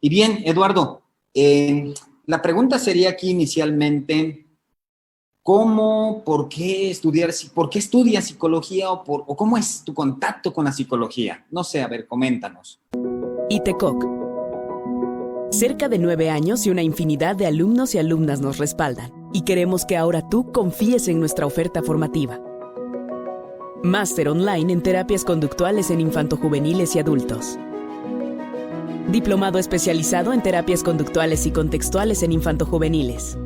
Y bien, Eduardo, la pregunta sería aquí inicialmente, ¿cómo, por qué estudias psicología o cómo es tu contacto con la psicología? No sé, a ver, coméntanos. ITECOC. Cerca de 9 años y una infinidad de alumnos y alumnas nos respaldan. Y queremos que ahora tú confíes en nuestra oferta formativa. Máster online en terapias conductuales en infantojuveniles y adultos. Diplomado especializado en terapias conductuales y contextuales en infantojuveniles.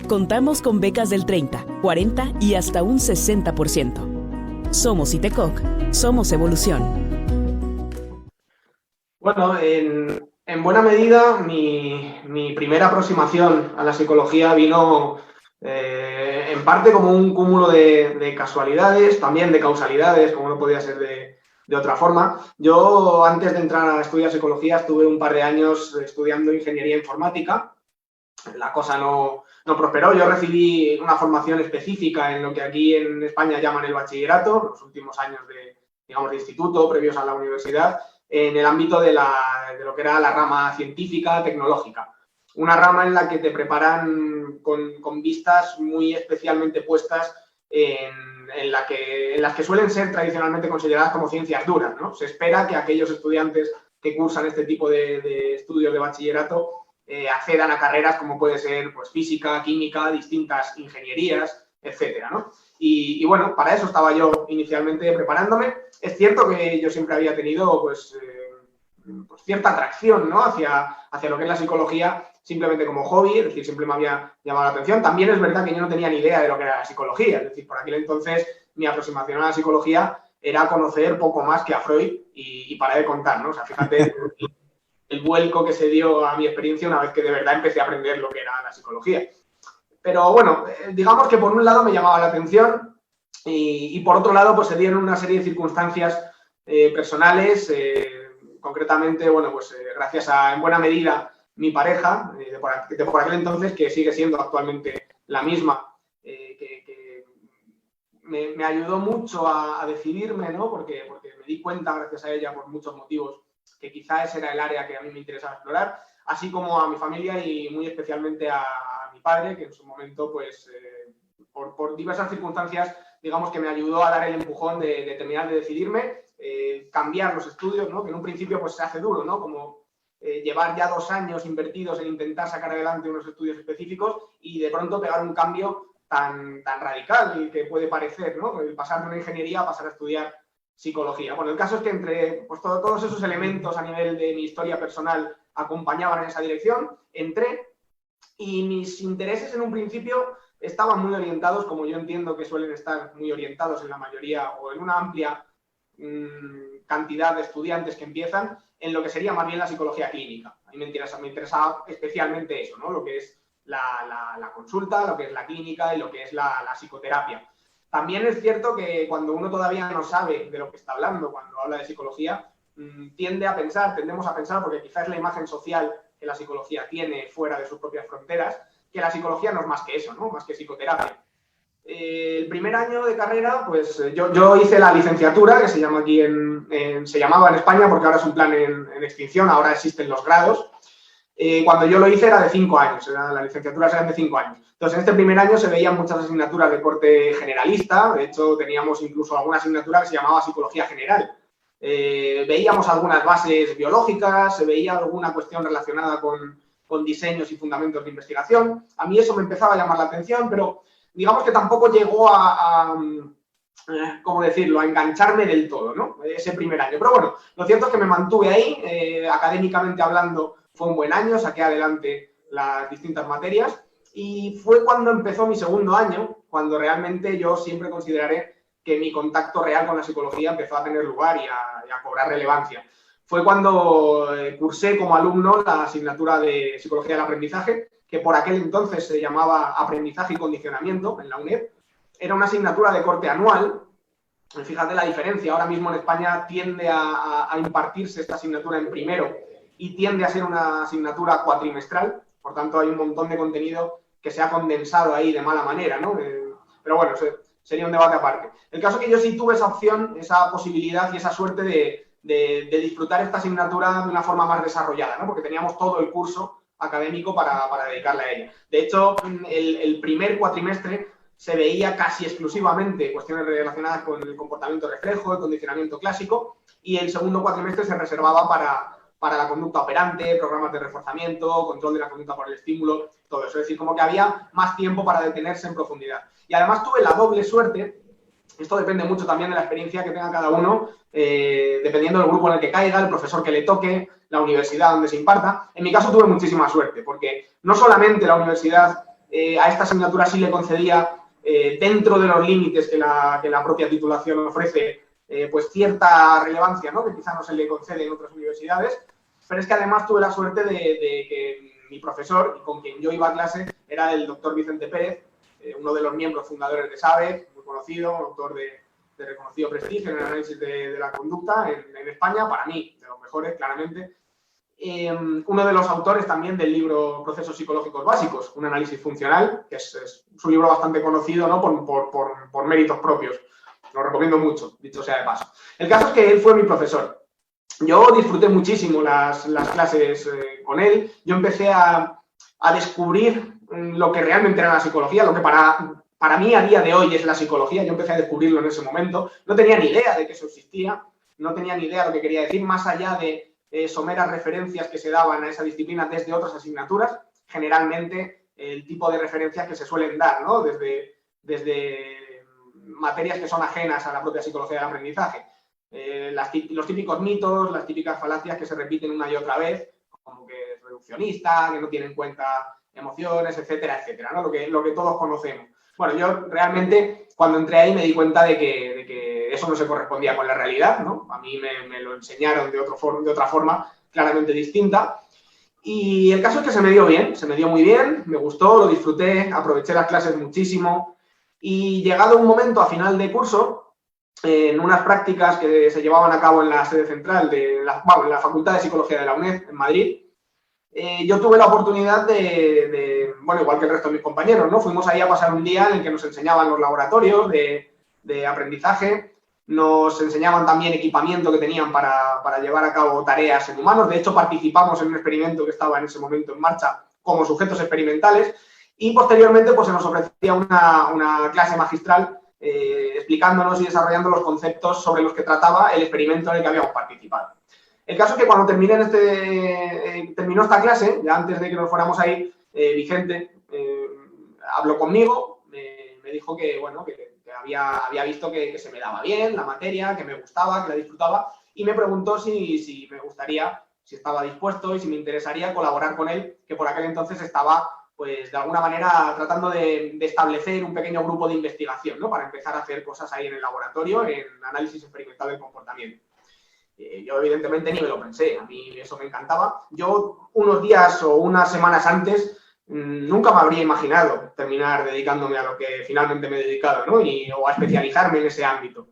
Contamos con becas del 30, 40 y hasta un 60%. Somos ITECOC, somos evolución. Bueno, en buena medida mi primera aproximación a la psicología vino en parte como un cúmulo de casualidades, también de causalidades, como no podía ser de otra forma. Yo, antes de entrar a estudiar psicología, estuve un par de años estudiando ingeniería informática. La cosa no prosperó. Yo recibí una formación específica en lo que aquí en España llaman el bachillerato, los últimos años de instituto, previos a la universidad, en el ámbito de lo que era la rama científica, tecnológica. Una rama en la que te preparan con vistas muy especialmente puestas en las que suelen ser tradicionalmente consideradas como ciencias duras, ¿no? Se espera que aquellos estudiantes que cursan este tipo de estudios de bachillerato accedan a carreras como puede ser pues, física, química, distintas ingenierías, etcétera, ¿no? Y bueno, para eso estaba yo inicialmente preparándome. Es cierto que yo siempre había tenido pues cierta atracción, ¿no? hacia lo que es la psicología simplemente como hobby, es decir, siempre me había llamado la atención. También es verdad que yo no tenía ni idea de lo que era la psicología, es decir, por aquel entonces mi aproximación a la psicología era conocer poco más que a Freud y para de contar, ¿no? O sea, fíjate el vuelco que se dio a mi experiencia una vez que de verdad empecé a aprender lo que era la psicología. Pero bueno, digamos que por un lado me llamaba la atención y por otro lado pues se dieron una serie de circunstancias personales, concretamente, bueno, pues gracias a, en buena medida, mi pareja, de por aquel entonces, que sigue siendo actualmente la misma, que me ayudó mucho a decidirme, ¿no? Porque me di cuenta, gracias a ella, por muchos motivos, que quizá ese era el área que a mí me interesaba explorar, así como a mi familia y muy especialmente a mi padre, que en su momento, pues, por diversas circunstancias, digamos que me ayudó a dar el empujón de terminar de decidirme, cambiar los estudios, ¿no? Que en un principio pues se hace duro, ¿no? Como llevar ya 2 años invertidos en intentar sacar adelante unos estudios específicos y de pronto pegar un cambio tan radical que puede parecer, ¿no? El pasar de una ingeniería a pasar a estudiar psicología. Bueno, el caso es que entre pues, todos esos elementos a nivel de mi historia personal acompañaban en esa dirección, entré y mis intereses en un principio estaban muy orientados, como yo entiendo que suelen estar muy orientados en la mayoría o en una amplia cantidad de estudiantes que empiezan, en lo que sería más bien la psicología clínica. A mí me interesaba especialmente eso, ¿no? Lo que es la consulta, lo que es la clínica y lo que es la psicoterapia. También es cierto que cuando uno todavía no sabe de lo que está hablando, cuando habla de psicología, tendemos a pensar, porque quizás es la imagen social que la psicología tiene fuera de sus propias fronteras, que la psicología no es más que eso, ¿no? Más que psicoterapia. El primer año de carrera, pues yo hice la licenciatura, que se llama aquí se llamaba en España, porque ahora es un plan en extinción, ahora existen los grados. Cuando yo lo hice era de 5 años, la licenciatura era de 5 años. Entonces, en este primer año se veían muchas asignaturas de corte generalista, de hecho teníamos incluso alguna asignatura que se llamaba psicología general. Veíamos algunas bases biológicas, se veía alguna cuestión relacionada con diseños y fundamentos de investigación. A mí eso me empezaba a llamar la atención, pero digamos que tampoco llegó ¿cómo decirlo?, a engancharme del todo, ¿no? Ese primer año. Pero bueno, lo cierto es que me mantuve ahí, académicamente hablando fue un buen año, saqué adelante las distintas materias y fue cuando empezó mi segundo año, cuando realmente yo siempre consideraré que mi contacto real con la psicología empezó a tener lugar y a cobrar relevancia. Fue cuando cursé como alumno la asignatura de Psicología del Aprendizaje, que por aquel entonces se llamaba Aprendizaje y Condicionamiento en la UNED. Era una asignatura de corte anual. Fíjate la diferencia. Ahora mismo en España tiende a impartirse esta asignatura en primero y tiende a ser una asignatura cuatrimestral. Por tanto, hay un montón de contenido que se ha condensado ahí de mala manera, ¿no? Pero bueno, sería un debate aparte. El caso es que yo sí tuve esa opción, esa posibilidad y esa suerte de de disfrutar esta asignatura de una forma más desarrollada, ¿no? Porque teníamos todo el curso académico para dedicarle a ella. De hecho, el primer cuatrimestre se veía casi exclusivamente cuestiones relacionadas con el comportamiento reflejo, el condicionamiento clásico, y el segundo cuatrimestre se reservaba para la conducta operante, programas de reforzamiento, control de la conducta por el estímulo, todo eso. Es decir, como que había más tiempo para detenerse en profundidad. Y además tuve la doble suerte, esto depende mucho también de la experiencia que tenga cada uno, dependiendo del grupo en el que caiga, el profesor que le toque, la universidad donde se imparta. En mi caso tuve muchísima suerte, porque no solamente la universidad a esta asignatura sí le concedía, dentro de los límites que la propia titulación ofrece, pues cierta relevancia, ¿no? Que quizá no se le concede en otras universidades, pero es que además tuve la suerte de que mi profesor, y con quien yo iba a clase, era el doctor Vicente Pérez, uno de los miembros fundadores de SABE, muy conocido, un autor de reconocido prestigio en el análisis de la conducta en España, para mí, de los mejores, claramente. Uno de los autores también del libro Procesos Psicológicos Básicos, un análisis funcional, que es un libro bastante conocido, ¿no? por méritos propios. Lo recomiendo mucho, dicho sea de paso. El caso es que él fue mi profesor. Yo disfruté muchísimo las clases con él. Yo empecé a descubrir lo que realmente era la psicología, lo que para mí a día de hoy es la psicología. Yo empecé a descubrirlo en ese momento. No tenía ni idea de que eso existía, no tenía ni idea de lo que quería decir, más allá de someras referencias que se daban a esa disciplina desde otras asignaturas, generalmente el tipo de referencias que se suelen dar, ¿no? Desde materias que son ajenas a la propia psicología del aprendizaje. Los típicos mitos, las típicas falacias que se repiten una y otra vez, como que es reduccionista, que no tiene en cuenta emociones, etcétera, etcétera, ¿no? Lo que todos conocemos. Bueno, yo realmente cuando entré ahí me di cuenta de que eso no se correspondía con la realidad, ¿no? A mí me lo enseñaron de otra forma claramente distinta. Y el caso es que se me dio muy bien, me gustó, lo disfruté, aproveché las clases muchísimo. Y llegado un momento a final de curso, en unas prácticas que se llevaban a cabo en la sede central en la Facultad de Psicología de la UNED, en Madrid, yo tuve la oportunidad bueno, igual que el resto de mis compañeros, ¿no? Fuimos ahí a pasar un día en el que nos enseñaban los laboratorios de aprendizaje, nos enseñaban también equipamiento que tenían para llevar a cabo tareas en humanos. De hecho, participamos en un experimento que estaba en ese momento en marcha como sujetos experimentales. Y posteriormente pues, se nos ofrecía una clase magistral explicándonos y desarrollando los conceptos sobre los que trataba el experimento en el que habíamos participado. El caso es que cuando terminó esta clase, ya antes de que nos fuéramos ahí, Vicente habló conmigo, me dijo que, bueno, que había visto que se me daba bien la materia, que me gustaba, que la disfrutaba, y me preguntó si me gustaría, si estaba dispuesto y si me interesaría colaborar con él, que por aquel entonces estaba pues de alguna manera tratando de establecer un pequeño grupo de investigación, ¿no? Para empezar a hacer cosas ahí en el laboratorio, en análisis experimental del comportamiento. Yo evidentemente ni me lo pensé, a mí eso me encantaba. Yo unos días o unas semanas antes nunca me habría imaginado terminar dedicándome a lo que finalmente me he dedicado, ¿no? O a especializarme en ese ámbito.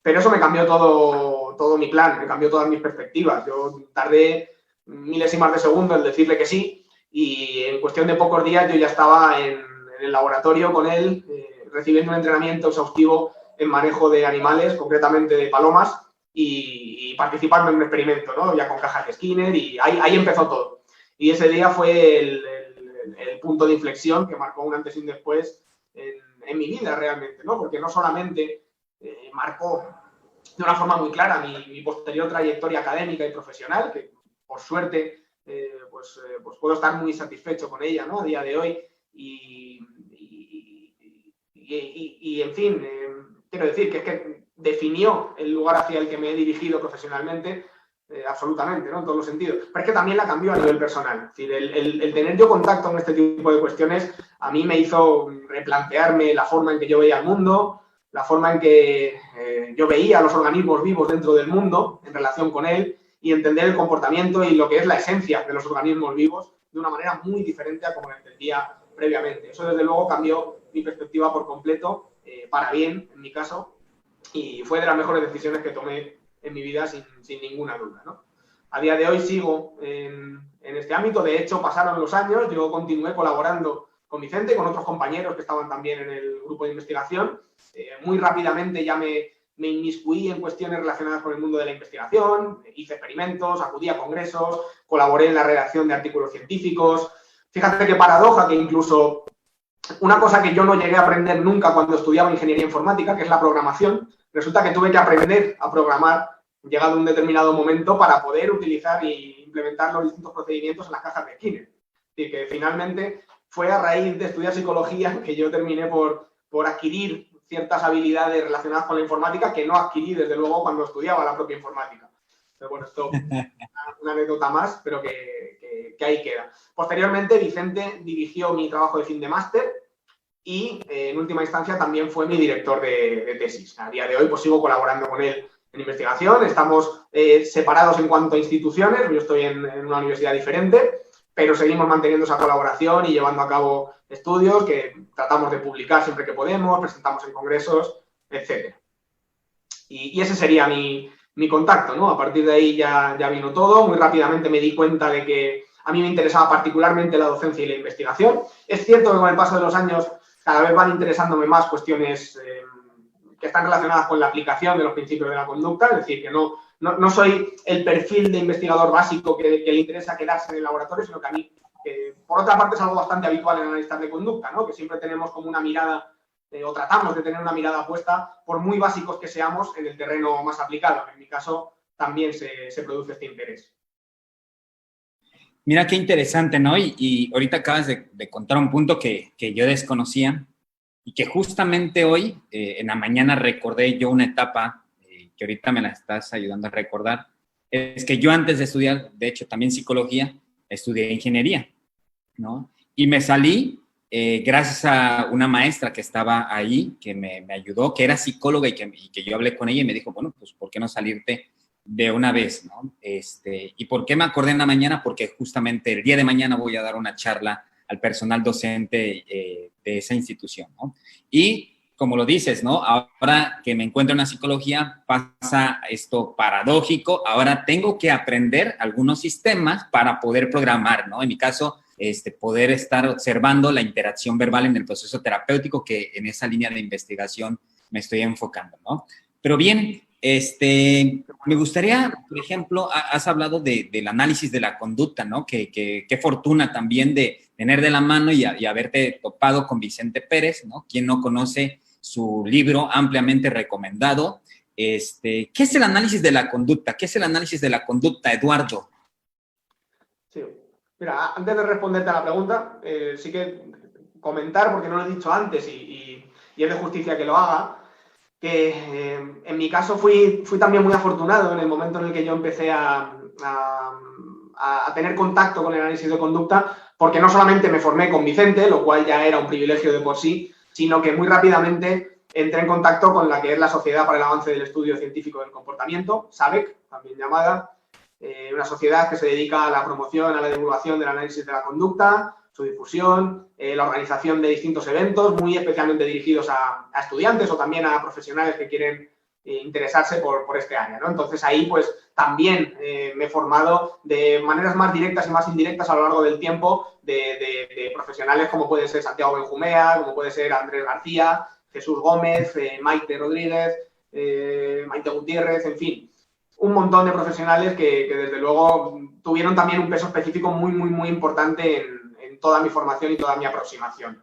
Pero eso me cambió todo mi plan, me cambió todas mis perspectivas. Yo tardé milésimas de segundo en decirle que sí, y en cuestión de pocos días yo ya estaba en el laboratorio con él, recibiendo un entrenamiento exhaustivo en manejo de animales, concretamente de palomas, y participando en un experimento, ¿no? Ya con cajas de Skinner, y ahí empezó todo. Y ese día fue el punto de inflexión que marcó un antes y un después en mi vida realmente, ¿no? Porque no solamente marcó de una forma muy clara mi posterior trayectoria académica y profesional, que por suerte pues puedo estar muy satisfecho con ella, ¿no? A día de hoy, y en fin, quiero decir que es que definió el lugar hacia el que me he dirigido profesionalmente absolutamente, ¿no? En todos los sentidos. Pero es que también la cambió a nivel personal. Es decir, el tener yo contacto con este tipo de cuestiones a mí me hizo replantearme la forma en que yo veía el mundo, la forma en que yo veía los organismos vivos dentro del mundo en relación con él, y entender el comportamiento y lo que es la esencia de los organismos vivos de una manera muy diferente a como la entendía previamente. Eso, desde luego, cambió mi perspectiva por completo, para bien, en mi caso, y fue de las mejores decisiones que tomé en mi vida sin ninguna duda, ¿no? A día de hoy sigo en este ámbito. De hecho, pasaron los años, yo continué colaborando con Vicente, con otros compañeros que estaban también en el grupo de investigación. Muy rápidamente ya me me inmiscuí en cuestiones relacionadas con el mundo de la investigación, hice experimentos, acudí a congresos, colaboré en la redacción de artículos científicos. Fíjate qué paradoja que incluso una cosa que yo no llegué a aprender nunca cuando estudiaba ingeniería informática, que es la programación, resulta que tuve que aprender a programar llegado un determinado momento para poder utilizar e implementar los distintos procedimientos en las cajas de Skinner. Es decir, que finalmente fue a raíz de estudiar psicología que yo terminé por adquirir ciertas habilidades relacionadas con la informática que no adquirí, desde luego, cuando estudiaba la propia informática. Pero bueno, esto es una anécdota más, pero que ahí queda. Posteriormente, Vicente dirigió mi trabajo de fin de máster y, en última instancia, también fue mi director de tesis. A día de hoy, pues sigo colaborando con él en investigación. Estamos separados en cuanto a instituciones. Yo estoy en una universidad diferente, pero seguimos manteniendo esa colaboración y llevando a cabo estudios que tratamos de publicar siempre que podemos, presentamos en congresos, etc. Y ese sería mi contacto, ¿no? A partir de ahí ya vino todo. Muy rápidamente me di cuenta de que a mí me interesaba particularmente la docencia y la investigación. Es cierto que con el paso de los años cada vez van interesándome más cuestiones que están relacionadas con la aplicación de los principios de la conducta, es decir, que no soy el perfil de investigador básico que le interesa quedarse en el laboratorio, sino que a mí, por otra parte, es algo bastante habitual en analistas de conducta, ¿no? Que siempre tenemos como una mirada, o tratamos de tener una mirada puesta, por muy básicos que seamos, en el terreno más aplicado. En mi caso, también se produce este interés. Mira qué interesante, ¿no? Y ahorita acabas de contar un punto que yo desconocía y que justamente hoy, en la mañana, recordé yo una etapa que ahorita me la estás ayudando a recordar. Es que yo antes de estudiar, de hecho, también psicología, estudié ingeniería, ¿no? Y me salí gracias a una maestra que estaba ahí, que me ayudó, que era psicóloga y que yo hablé con ella y me dijo, bueno, pues, ¿por qué no salirte de una vez, ¿no? ¿Y por qué me acordé en la mañana? Porque justamente el día de mañana voy a dar una charla al personal docente de esa institución, ¿no? Y como lo dices, ¿no? Ahora que me encuentro en la psicología, pasa esto paradójico. Ahora tengo que aprender algunos sistemas para poder programar, ¿no? En mi caso, poder estar observando la interacción verbal en el proceso terapéutico, que en esa línea de investigación me estoy enfocando, ¿no? Pero bien, me gustaría, por ejemplo, has hablado del análisis de la conducta, ¿no? Qué fortuna también de tener de la mano y haberte topado con Vicente Pérez, ¿no? Quien no conoce su libro ampliamente recomendado. ¿Qué es el análisis de la conducta? ¿Qué es el análisis de la conducta, Eduardo? Sí, mira, antes de responderte a la pregunta, sí que comentar, porque no lo he dicho antes y es de justicia que lo haga, que en mi caso fui también muy afortunado en el momento en el que yo empecé a tener contacto con el análisis de conducta, porque no solamente me formé con Vicente, lo cual ya era un privilegio de por sí, sino que muy rápidamente entré en contacto con la que es la Sociedad para el Avance del Estudio Científico del Comportamiento, SABEC, también llamada, una sociedad que se dedica a la promoción, a la divulgación del análisis de la conducta, su difusión, la organización de distintos eventos, muy especialmente dirigidos a estudiantes o también a profesionales que quieren interesarse por este área, ¿no? Entonces ahí pues también me he formado de maneras más directas y más indirectas a lo largo del tiempo de profesionales como puede ser Santiago Benjumea, como puede ser Andrés García, Jesús Gómez, Maite Rodríguez, Maite Gutiérrez, en fin, un montón de profesionales que desde luego tuvieron también un peso específico muy importante en toda mi formación y toda mi aproximación.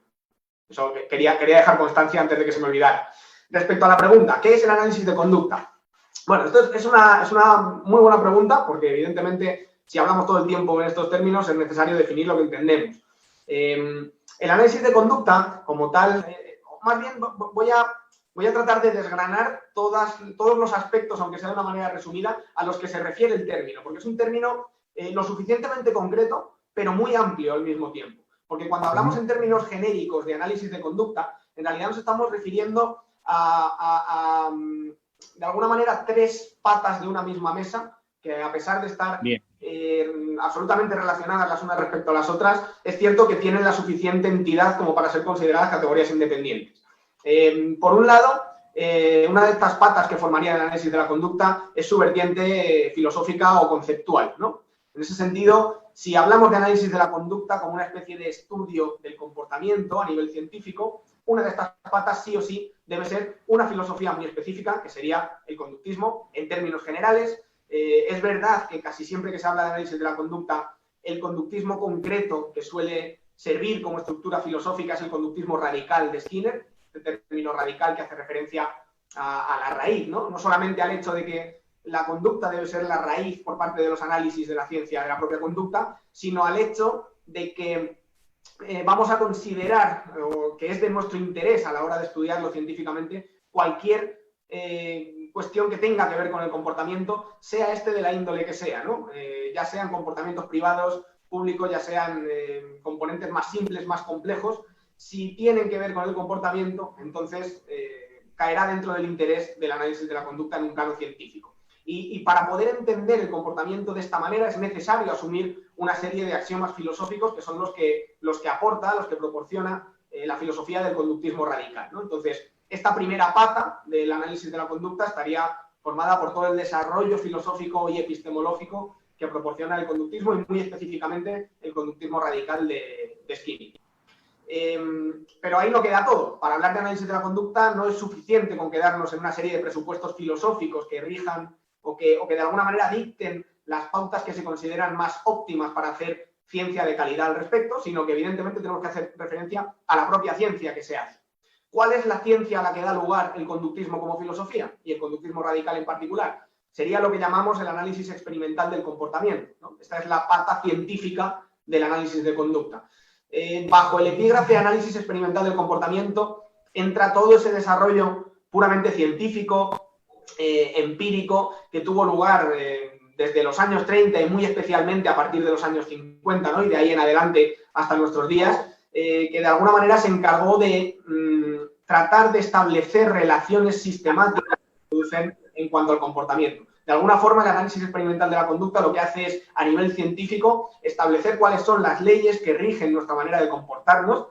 Eso quería dejar constancia antes de que se me olvidara. Respecto a la pregunta, ¿qué es el análisis de conducta? Bueno, esto es una muy buena pregunta porque evidentemente si hablamos todo el tiempo en estos términos es necesario definir lo que entendemos. El análisis de conducta como tal, más bien voy a tratar de desgranar todos los aspectos, aunque sea de una manera resumida, a los que se refiere el término, porque es un término lo suficientemente concreto, pero muy amplio al mismo tiempo. Porque cuando hablamos en términos genéricos de análisis de conducta, en realidad nos estamos refiriendo de alguna manera, tres patas de una misma mesa, que a pesar de estar absolutamente relacionadas las unas respecto a las otras, es cierto que tienen la suficiente entidad como para ser consideradas categorías independientes. Por un lado, una de estas patas que formaría el análisis de la conducta es su vertiente filosófica o conceptual, ¿no? En ese sentido, si hablamos de análisis de la conducta como una especie de estudio del comportamiento a nivel científico, una de estas patas sí o sí debe ser una filosofía muy específica, que sería el conductismo en términos generales. Es verdad que casi siempre que se habla de análisis de la conducta, el conductismo concreto que suele servir como estructura filosófica es el conductismo radical de Skinner, el término radical que hace referencia a la raíz, ¿no? No solamente al hecho de que la conducta debe ser la raíz por parte de los análisis de la ciencia de la propia conducta, sino al hecho de que vamos a considerar, o que es de nuestro interés a la hora de estudiarlo científicamente, cualquier cuestión que tenga que ver con el comportamiento, sea este de la índole que sea, ¿no? Ya sean comportamientos privados, públicos, ya sean componentes más simples, más complejos, si tienen que ver con el comportamiento, entonces caerá dentro del interés del análisis de la conducta en un plano científico. Y para poder entender el comportamiento de esta manera es necesario asumir una serie de axiomas filosóficos que son los que aporta, los que proporciona la filosofía del conductismo radical, ¿no? Entonces, esta primera pata del análisis de la conducta estaría formada por todo el desarrollo filosófico y epistemológico que proporciona el conductismo y muy específicamente el conductismo radical de Skinner. Pero ahí no queda todo. Para hablar de análisis de la conducta no es suficiente con quedarnos en una serie de presupuestos filosóficos que rijan o que de alguna manera dicten las pautas que se consideran más óptimas para hacer ciencia de calidad al respecto, sino que evidentemente tenemos que hacer referencia a la propia ciencia que se hace. ¿Cuál es la ciencia a la que da lugar el conductismo como filosofía y el conductismo radical en particular? Sería lo que llamamos el análisis experimental del comportamiento, ¿no? Esta es la pata científica del análisis de conducta. Bajo el epígrafe análisis experimental del comportamiento entra todo ese desarrollo puramente científico, empírico, que tuvo lugar desde los años 30 y muy especialmente a partir de los años 50, ¿no? Y de ahí en adelante hasta nuestros días, que de alguna manera se encargó de tratar de establecer relaciones sistemáticas que se producen en cuanto al comportamiento. De alguna forma, el análisis experimental de la conducta lo que hace es, a nivel científico, establecer cuáles son las leyes que rigen nuestra manera de comportarnos,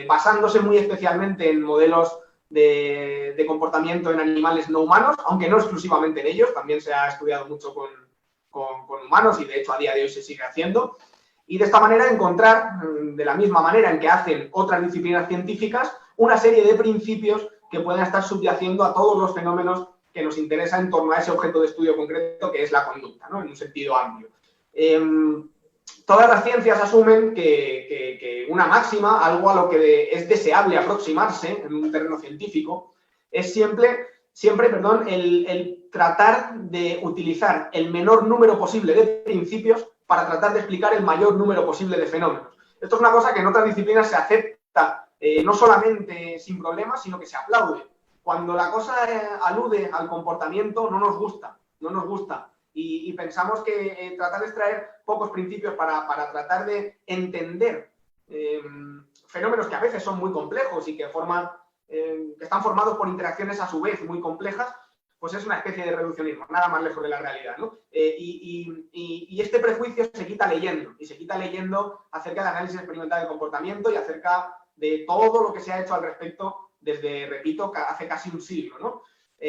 basándose muy especialmente en modelos de comportamiento en animales no humanos, aunque no exclusivamente en ellos, también se ha estudiado mucho con humanos y de hecho a día de hoy se sigue haciendo. Y de esta manera encontrar, de la misma manera en que hacen otras disciplinas científicas, una serie de principios que pueden estar subyaciendo a todos los fenómenos que nos interesan en torno a ese objeto de estudio concreto que es la conducta, ¿no? En un sentido amplio. Todas las ciencias asumen que una máxima, algo a lo que es deseable aproximarse en un terreno científico, es siempre el tratar de utilizar el menor número posible de principios para tratar de explicar el mayor número posible de fenómenos. Esto es una cosa que en otras disciplinas se acepta no solamente sin problemas, sino que se aplaude. Cuando la cosa alude al comportamiento no nos gusta. Y pensamos que tratar de extraer pocos principios para tratar de entender fenómenos que a veces son muy complejos y que están formados por interacciones a su vez muy complejas, pues es una especie de reduccionismo, nada más lejos de la realidad, ¿no? Y este prejuicio se quita leyendo acerca del análisis experimental del comportamiento y acerca de todo lo que se ha hecho al respecto desde, repito, hace casi un siglo, ¿no?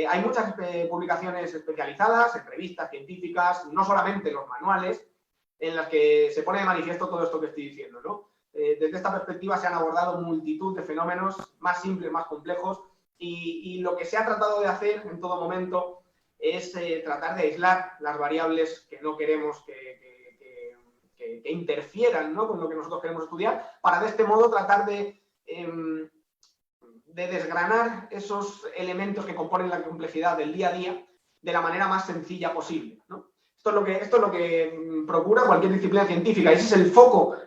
Hay muchas publicaciones especializadas en revistas científicas, no solamente los manuales, en las que se pone de manifiesto todo esto que estoy diciendo, ¿no? Desde esta perspectiva se han abordado multitud de fenómenos más simples, más complejos, y lo que se ha tratado de hacer en todo momento es tratar de aislar las variables que no queremos que interfieran, ¿no?, con lo que nosotros queremos estudiar, para de este modo tratar de desgranar esos elementos que componen la complejidad del día a día de la manera más sencilla posible, ¿no? Esto es lo que procura cualquier disciplina científica, y ese es el foco,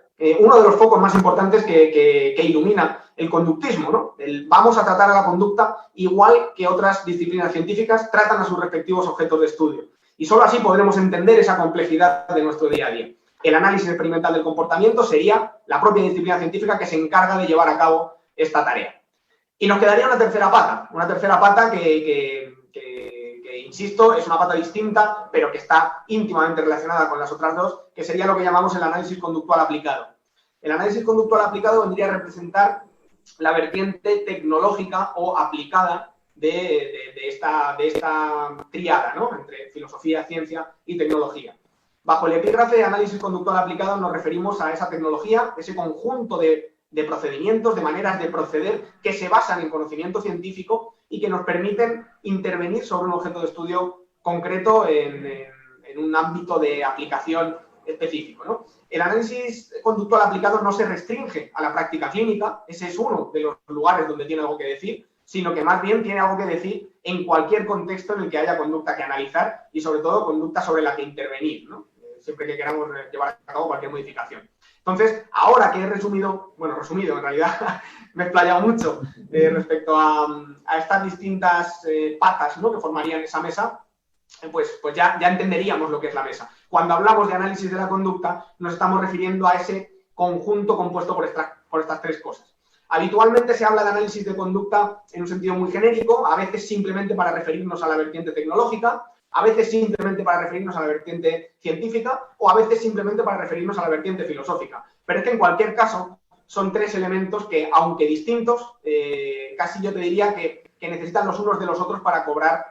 uno de los focos más importantes que ilumina el conductismo, ¿no? Vamos a tratar a la conducta igual que otras disciplinas científicas tratan a sus respectivos objetos de estudio. Y solo así podremos entender esa complejidad de nuestro día a día. El análisis experimental del comportamiento sería la propia disciplina científica que se encarga de llevar a cabo esta tarea. Y nos quedaría una tercera pata que insisto, es una pata distinta, pero que está íntimamente relacionada con las otras dos, que sería lo que llamamos el análisis conductual aplicado. El análisis conductual aplicado vendría a representar la vertiente tecnológica o aplicada de esta tríada, ¿no?, entre filosofía, ciencia y tecnología. Bajo el epígrafe de análisis conductual aplicado nos referimos a esa tecnología, ese conjunto de de procedimientos, de maneras de proceder que se basan en conocimiento científico y que nos permiten intervenir sobre un objeto de estudio concreto en un ámbito de aplicación específico, ¿no? El análisis conductual aplicado no se restringe a la práctica clínica, ese es uno de los lugares donde tiene algo que decir, sino que más bien tiene algo que decir en cualquier contexto en el que haya conducta que analizar y sobre todo conducta sobre la que intervenir, ¿no? Siempre que queramos llevar a cabo cualquier modificación. Entonces, ahora que he resumido, en realidad me he explayado mucho respecto a estas distintas patas, ¿no?, que formarían esa mesa, pues ya entenderíamos lo que es la mesa. Cuando hablamos de análisis de la conducta, nos estamos refiriendo a ese conjunto compuesto por estas tres cosas. Habitualmente se habla de análisis de conducta en un sentido muy genérico, a veces simplemente para referirnos a la vertiente tecnológica, a veces simplemente para referirnos a la vertiente científica o a veces simplemente para referirnos a la vertiente filosófica. Pero es que en cualquier caso son tres elementos que, aunque distintos, casi yo te diría que necesitan los unos de los otros para cobrar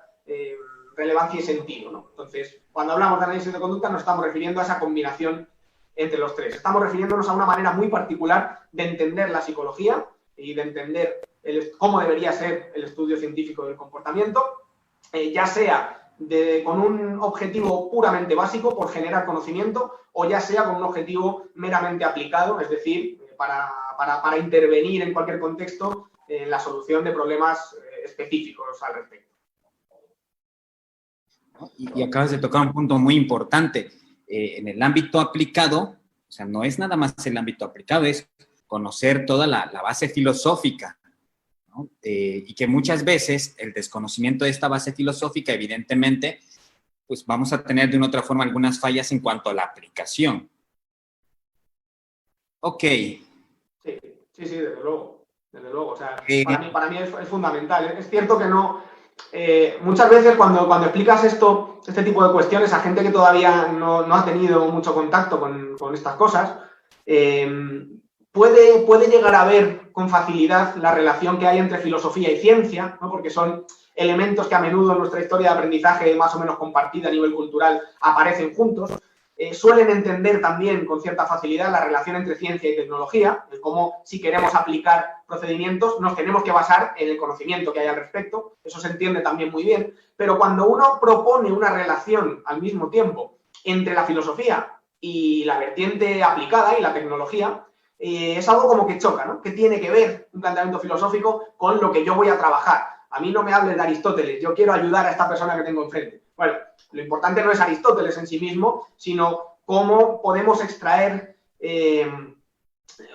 relevancia y sentido, ¿no? Entonces, cuando hablamos de análisis de conducta nos estamos refiriendo a esa combinación entre los tres. Estamos refiriéndonos a una manera muy particular de entender la psicología y de entender cómo debería ser el estudio científico del comportamiento, ya sea con un objetivo puramente básico, por generar conocimiento, o ya sea con un objetivo meramente aplicado, es decir, para intervenir en cualquier contexto en la solución de problemas específicos al respecto. Y acabas de tocar un punto muy importante. En el ámbito aplicado, o sea, no es nada más el ámbito aplicado, es conocer toda la base filosófica, ¿no? Y que muchas veces el desconocimiento de esta base filosófica, evidentemente, pues vamos a tener de una u otra forma algunas fallas en cuanto a la aplicación. Ok. Sí, desde luego. O sea, para mí es fundamental. Es cierto que no... muchas veces cuando explicas este tipo de cuestiones a gente que todavía no ha tenido mucho contacto con estas cosas, puede llegar a ver con facilidad la relación que hay entre filosofía y ciencia, ¿no? Porque son elementos que a menudo en nuestra historia de aprendizaje más o menos compartida a nivel cultural aparecen juntos. Suelen entender también con cierta facilidad la relación entre ciencia y tecnología, de cómo si queremos aplicar procedimientos nos tenemos que basar en el conocimiento que hay al respecto, eso se entiende también muy bien, pero cuando uno propone una relación al mismo tiempo entre la filosofía y la vertiente aplicada y la tecnología, es algo como que choca, ¿no? ¿Qué tiene que ver un planteamiento filosófico con lo que yo voy a trabajar? A mí no me hables de Aristóteles, yo quiero ayudar a esta persona que tengo enfrente. Bueno, lo importante no es Aristóteles en sí mismo, sino cómo podemos extraer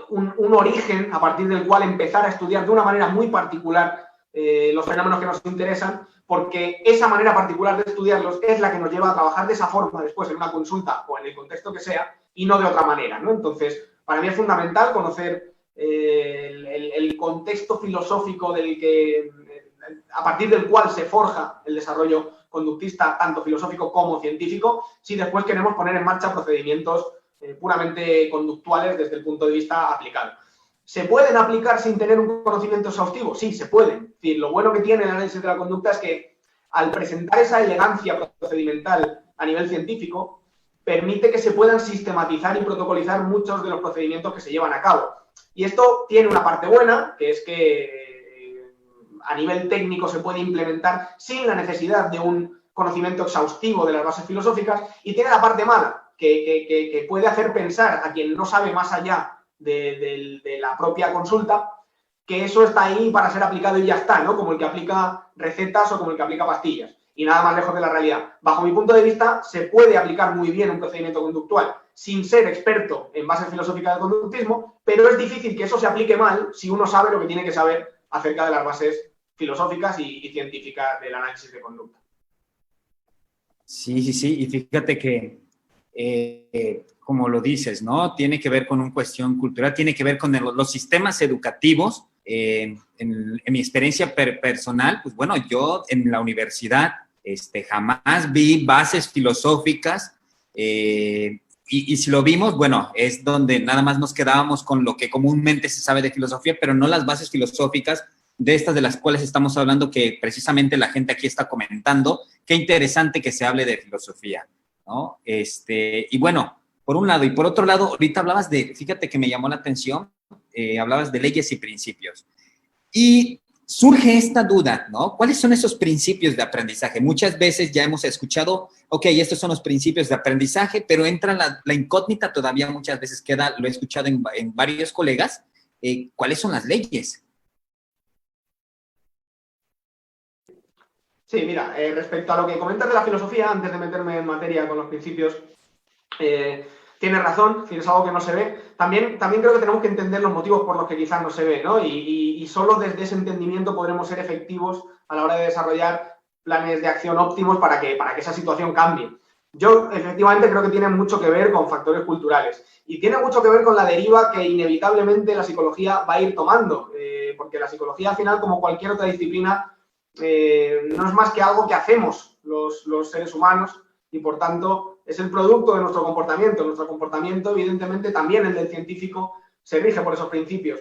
un origen a partir del cual empezar a estudiar de una manera muy particular los fenómenos que nos interesan, porque esa manera particular de estudiarlos es la que nos lleva a trabajar de esa forma después en una consulta o en el contexto que sea y no de otra manera, ¿no? Entonces, para mí es fundamental conocer el contexto filosófico a partir del cual se forja el desarrollo conductista, tanto filosófico como científico, si después queremos poner en marcha procedimientos puramente conductuales desde el punto de vista aplicado. ¿Se pueden aplicar sin tener un conocimiento exhaustivo? Sí, se pueden. Es decir, lo bueno que tiene el análisis de la conducta es que al presentar esa elegancia procedimental a nivel científico, permite que se puedan sistematizar y protocolizar muchos de los procedimientos que se llevan a cabo. Y esto tiene una parte buena, que es que a nivel técnico se puede implementar sin la necesidad de un conocimiento exhaustivo de las bases filosóficas, y tiene la parte mala, que puede hacer pensar a quien no sabe más allá de la propia consulta, que eso está ahí para ser aplicado y ya está, ¿no? Como el que aplica recetas o como el que aplica pastillas. Y nada más lejos de la realidad. Bajo mi punto de vista, se puede aplicar muy bien un procedimiento conductual sin ser experto en bases filosóficas del conductismo, pero es difícil que eso se aplique mal si uno sabe lo que tiene que saber acerca de las bases filosóficas y científicas del análisis de conducta. Sí, y fíjate que, como lo dices, ¿no? Tiene que ver con una cuestión cultural, tiene que ver con los sistemas educativos. En mi experiencia personal, pues bueno, yo en la universidad jamás vi bases filosóficas, y si lo vimos, bueno, es donde nada más nos quedábamos con lo que comúnmente se sabe de filosofía, pero no las bases filosóficas de estas de las cuales estamos hablando, que precisamente la gente aquí está comentando. Qué interesante que se hable de filosofía, ¿no? Y bueno, por un lado, y por otro lado, ahorita hablabas fíjate que me llamó la atención, hablabas de leyes y principios. Y surge esta duda, ¿no? ¿Cuáles son esos principios de aprendizaje? Muchas veces ya hemos escuchado, ok, estos son los principios de aprendizaje, pero entra la incógnita, todavía muchas veces queda, lo he escuchado en varios colegas, ¿cuáles son las leyes? Sí, mira, respecto a lo que comentas de la filosofía, antes de meterme en materia con los principios, tienes razón, es algo que no se ve. También creo que tenemos que entender los motivos por los que quizás no se ve, ¿no? Y solo desde ese entendimiento podremos ser efectivos a la hora de desarrollar planes de acción óptimos para que esa situación cambie. Yo, efectivamente, creo que tiene mucho que ver con factores culturales y tiene mucho que ver con la deriva que inevitablemente la psicología va a ir tomando, porque la psicología, al final, como cualquier otra disciplina, no es más que algo que hacemos los seres humanos y, por tanto, es el producto de nuestro comportamiento. Nuestro comportamiento, evidentemente, también el del científico, se rige por esos principios.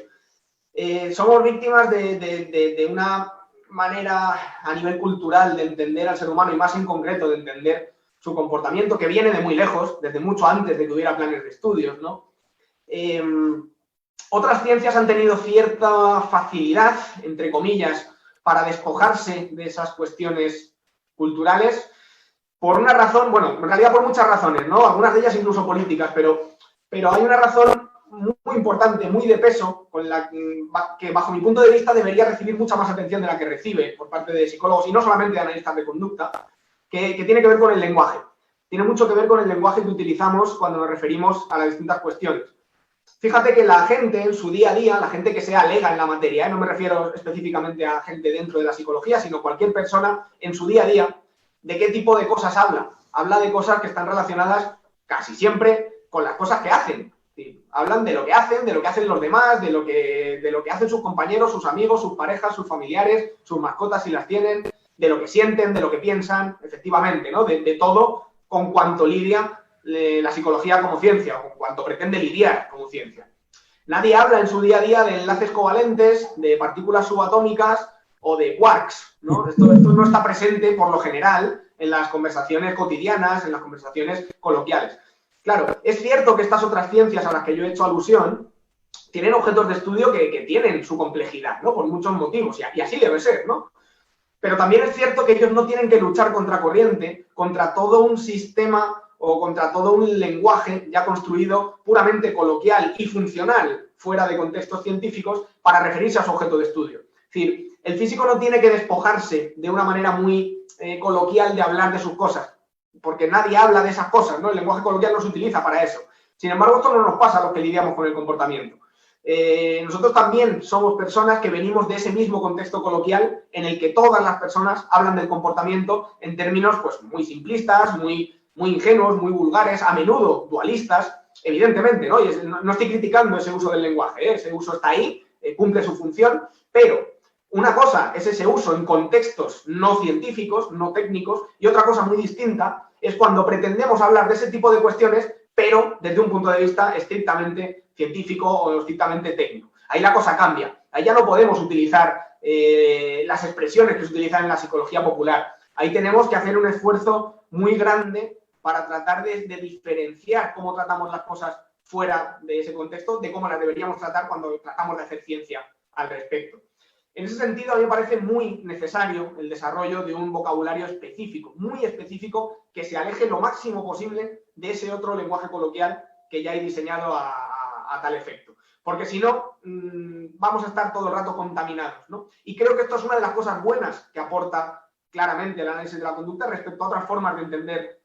Somos víctimas de una manera a nivel cultural de entender al ser humano y más en concreto de entender su comportamiento, que viene de muy lejos, desde mucho antes de que hubiera planes de estudios, ¿no? Otras ciencias han tenido cierta facilidad, entre comillas, para despojarse de esas cuestiones culturales, por una razón, bueno, en realidad por muchas razones, ¿no? Algunas de ellas incluso políticas, pero hay una razón muy importante, muy de peso, con la que bajo mi punto de vista debería recibir mucha más atención de la que recibe por parte de psicólogos y no solamente de analistas de conducta, que tiene que ver con el lenguaje. Tiene mucho que ver con el lenguaje que utilizamos cuando nos referimos a las distintas cuestiones. Fíjate que la gente en su día a día, la gente que sea lega en la materia, no me refiero específicamente a gente dentro de la psicología, sino cualquier persona en su día a día, ¿de qué tipo de cosas habla? Habla de cosas que están relacionadas casi siempre con las cosas que hacen. ¿Sí? Hablan de lo que hacen los demás, de lo que hacen sus compañeros, sus amigos, sus parejas, sus familiares, sus mascotas si las tienen, de lo que sienten, de lo que piensan, efectivamente, ¿no? De todo con cuanto lidia la psicología como ciencia, o con cuanto pretende lidiar como ciencia. Nadie habla en su día a día de enlaces covalentes, de partículas subatómicas o de quarks, ¿no? Esto no está presente, por lo general, en las conversaciones cotidianas, en las conversaciones coloquiales. Claro, es cierto que estas otras ciencias a las que yo he hecho alusión tienen objetos de estudio que tienen su complejidad, ¿no? Por muchos motivos, y así debe ser, ¿no? Pero también es cierto que ellos no tienen que luchar contra corriente, contra todo un sistema o contra todo un lenguaje ya construido puramente coloquial y funcional fuera de contextos científicos para referirse a su objeto de estudio. Es decir, el físico no tiene que despojarse de una manera muy coloquial de hablar de sus cosas, porque nadie habla de esas cosas, ¿no? El lenguaje coloquial no se utiliza para eso. Sin embargo, esto no nos pasa a los que lidiamos con el comportamiento. Nosotros también somos personas que venimos de ese mismo contexto coloquial en el que todas las personas hablan del comportamiento en términos pues, muy simplistas, muy ingenuos, muy vulgares, a menudo dualistas, evidentemente, ¿no? No estoy criticando ese uso del lenguaje, ¿eh? Ese uso está ahí, cumple su función, pero una cosa es ese uso en contextos no científicos, no técnicos, y otra cosa muy distinta es cuando pretendemos hablar de ese tipo de cuestiones, pero desde un punto de vista estrictamente científico o estrictamente técnico. Ahí la cosa cambia. Ahí ya no podemos utilizar las expresiones que se utilizan en la psicología popular. Ahí tenemos que hacer un esfuerzo muy grande para tratar de diferenciar cómo tratamos las cosas fuera de ese contexto, de cómo las deberíamos tratar cuando tratamos de hacer ciencia al respecto. En ese sentido, a mí me parece muy necesario el desarrollo de un vocabulario específico, muy específico, que se aleje lo máximo posible de ese otro lenguaje coloquial que ya he diseñado a tal efecto. Porque si no, vamos a estar todo el rato contaminados, ¿no? Y creo que esto es una de las cosas buenas que aporta claramente el análisis de la conducta respecto a otras formas de entender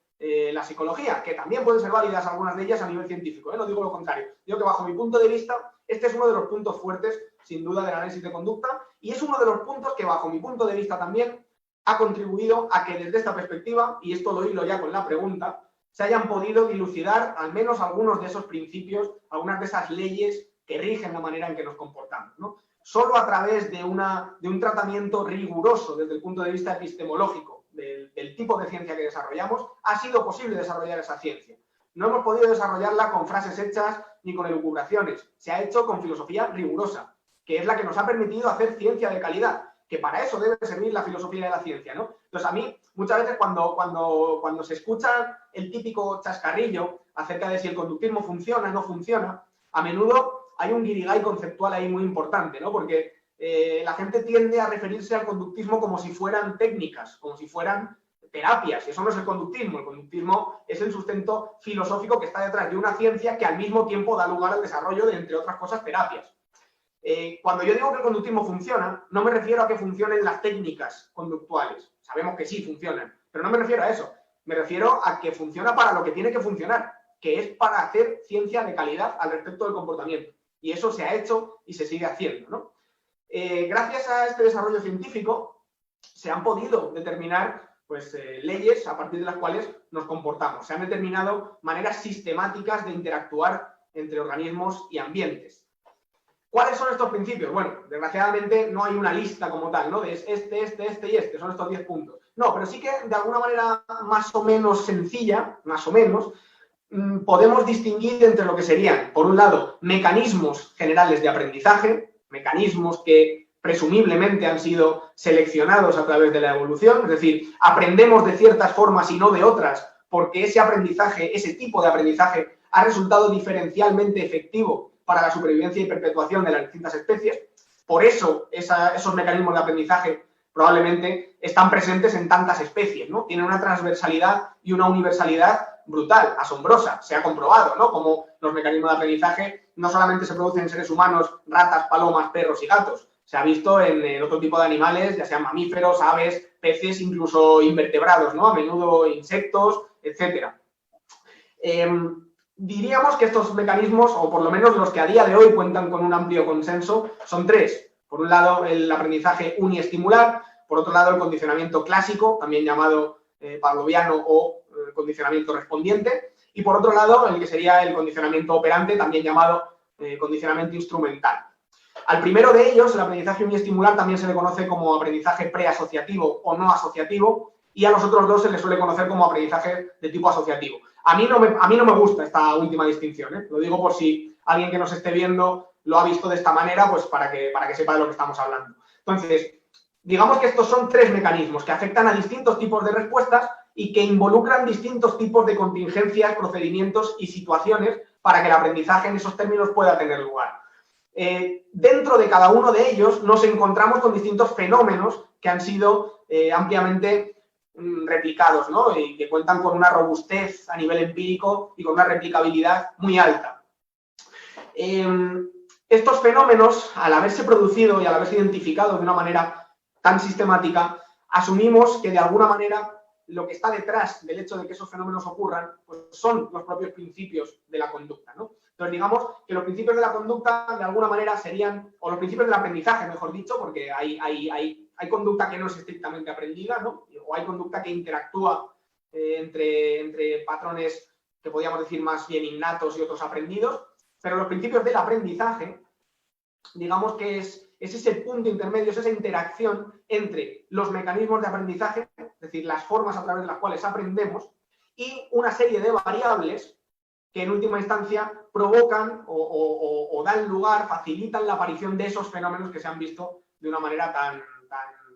la psicología, que también pueden ser válidas algunas de ellas a nivel científico, ¿eh? No digo lo contrario. Digo que bajo mi punto de vista, este es uno de los puntos fuertes, sin duda, del análisis de conducta, y es uno de los puntos que bajo mi punto de vista también ha contribuido a que desde esta perspectiva, y esto lo hilo ya con la pregunta, se hayan podido dilucidar al menos algunos de esos principios, algunas de esas leyes que rigen la manera en que nos comportamos, ¿no? Solo a través de un tratamiento riguroso desde el punto de vista epistemológico del tipo de ciencia que desarrollamos, ha sido posible desarrollar esa ciencia. No hemos podido desarrollarla con frases hechas ni con elucubraciones. Se ha hecho con filosofía rigurosa, que es la que nos ha permitido hacer ciencia de calidad, que para eso debe servir la filosofía de la ciencia, ¿no? Entonces, a mí, muchas veces cuando se escucha el típico chascarrillo acerca de si el conductismo funciona o no funciona, a menudo hay un guirigay conceptual ahí muy importante, ¿no? Porque la gente tiende a referirse al conductismo como si fueran técnicas, como si fueran terapias, y eso no es el conductismo. El conductismo es el sustento filosófico que está detrás de una ciencia que al mismo tiempo da lugar al desarrollo de, entre otras cosas, terapias. Cuando yo digo que el conductismo funciona, no me refiero a que funcionen las técnicas conductuales. Sabemos que sí funcionan, pero no me refiero a eso. Me refiero a que funciona para lo que tiene que funcionar, que es para hacer ciencia de calidad al respecto del comportamiento. Y eso se ha hecho y se sigue haciendo, ¿no? Gracias a este desarrollo científico se han podido determinar pues, leyes a partir de las cuales nos comportamos. Se han determinado maneras sistemáticas de interactuar entre organismos y ambientes. ¿Cuáles son estos principios? Bueno, desgraciadamente no hay una lista como tal, ¿no? De este y este, son estos 10 puntos. No, pero sí que de alguna manera más o menos sencilla, más o menos, podemos distinguir entre lo que serían, por un lado, mecanismos generales de aprendizaje, mecanismos que presumiblemente han sido seleccionados a través de la evolución, es decir, aprendemos de ciertas formas y no de otras, porque ese aprendizaje, ese tipo de aprendizaje, ha resultado diferencialmente efectivo para la supervivencia y perpetuación de las distintas especies. Por eso esos mecanismos de aprendizaje probablemente están presentes en tantas especies, ¿no? Tienen una transversalidad y una universalidad brutal, asombrosa. Se ha comprobado, ¿no? Como los mecanismos de aprendizaje no solamente se producen en seres humanos, ratas, palomas, perros y gatos. Se ha visto en otro tipo de animales, ya sean mamíferos, aves, peces, incluso invertebrados, ¿no? A menudo insectos, etcétera. Diríamos que estos mecanismos, o por lo menos los que a día de hoy cuentan con un amplio consenso, son tres. Por un lado, el aprendizaje uniestimular, por otro lado, el condicionamiento clásico, también llamado pavloviano o condicionamiento respondiente, y por otro lado, el que sería el condicionamiento operante, también llamado condicionamiento instrumental. Al primero de ellos, el aprendizaje uniestimular, también se le conoce como aprendizaje preasociativo o no asociativo, y a los otros dos se les suele conocer como aprendizaje de tipo asociativo. A mí no me gusta esta última distinción, ¿eh? Lo digo por si alguien que nos esté viendo lo ha visto de esta manera, pues para que sepa de lo que estamos hablando. Entonces, digamos que estos son tres mecanismos que afectan a distintos tipos de respuestas y que involucran distintos tipos de contingencias, procedimientos y situaciones para que el aprendizaje en esos términos pueda tener lugar. Dentro de cada uno de ellos nos encontramos con distintos fenómenos que han sido ampliamente replicados, ¿no? Y que cuentan con una robustez a nivel empírico y con una replicabilidad muy alta. Estos fenómenos, al haberse producido y al haberse identificado de una manera tan sistemática, asumimos que de alguna manera lo que está detrás del hecho de que esos fenómenos ocurran, pues son los propios principios de la conducta, ¿no? Entonces, digamos que los principios de la conducta, de alguna manera, serían, o los principios del aprendizaje, mejor dicho, porque hay conducta que no es estrictamente aprendida, ¿no? O hay conducta que interactúa entre patrones que podríamos decir más bien innatos y otros aprendidos, pero los principios del aprendizaje, digamos que es ese punto intermedio, es esa interacción entre los mecanismos de aprendizaje, es decir, las formas a través de las cuales aprendemos, y una serie de variables que en última instancia provocan o dan lugar, facilitan la aparición de esos fenómenos que se han visto de una manera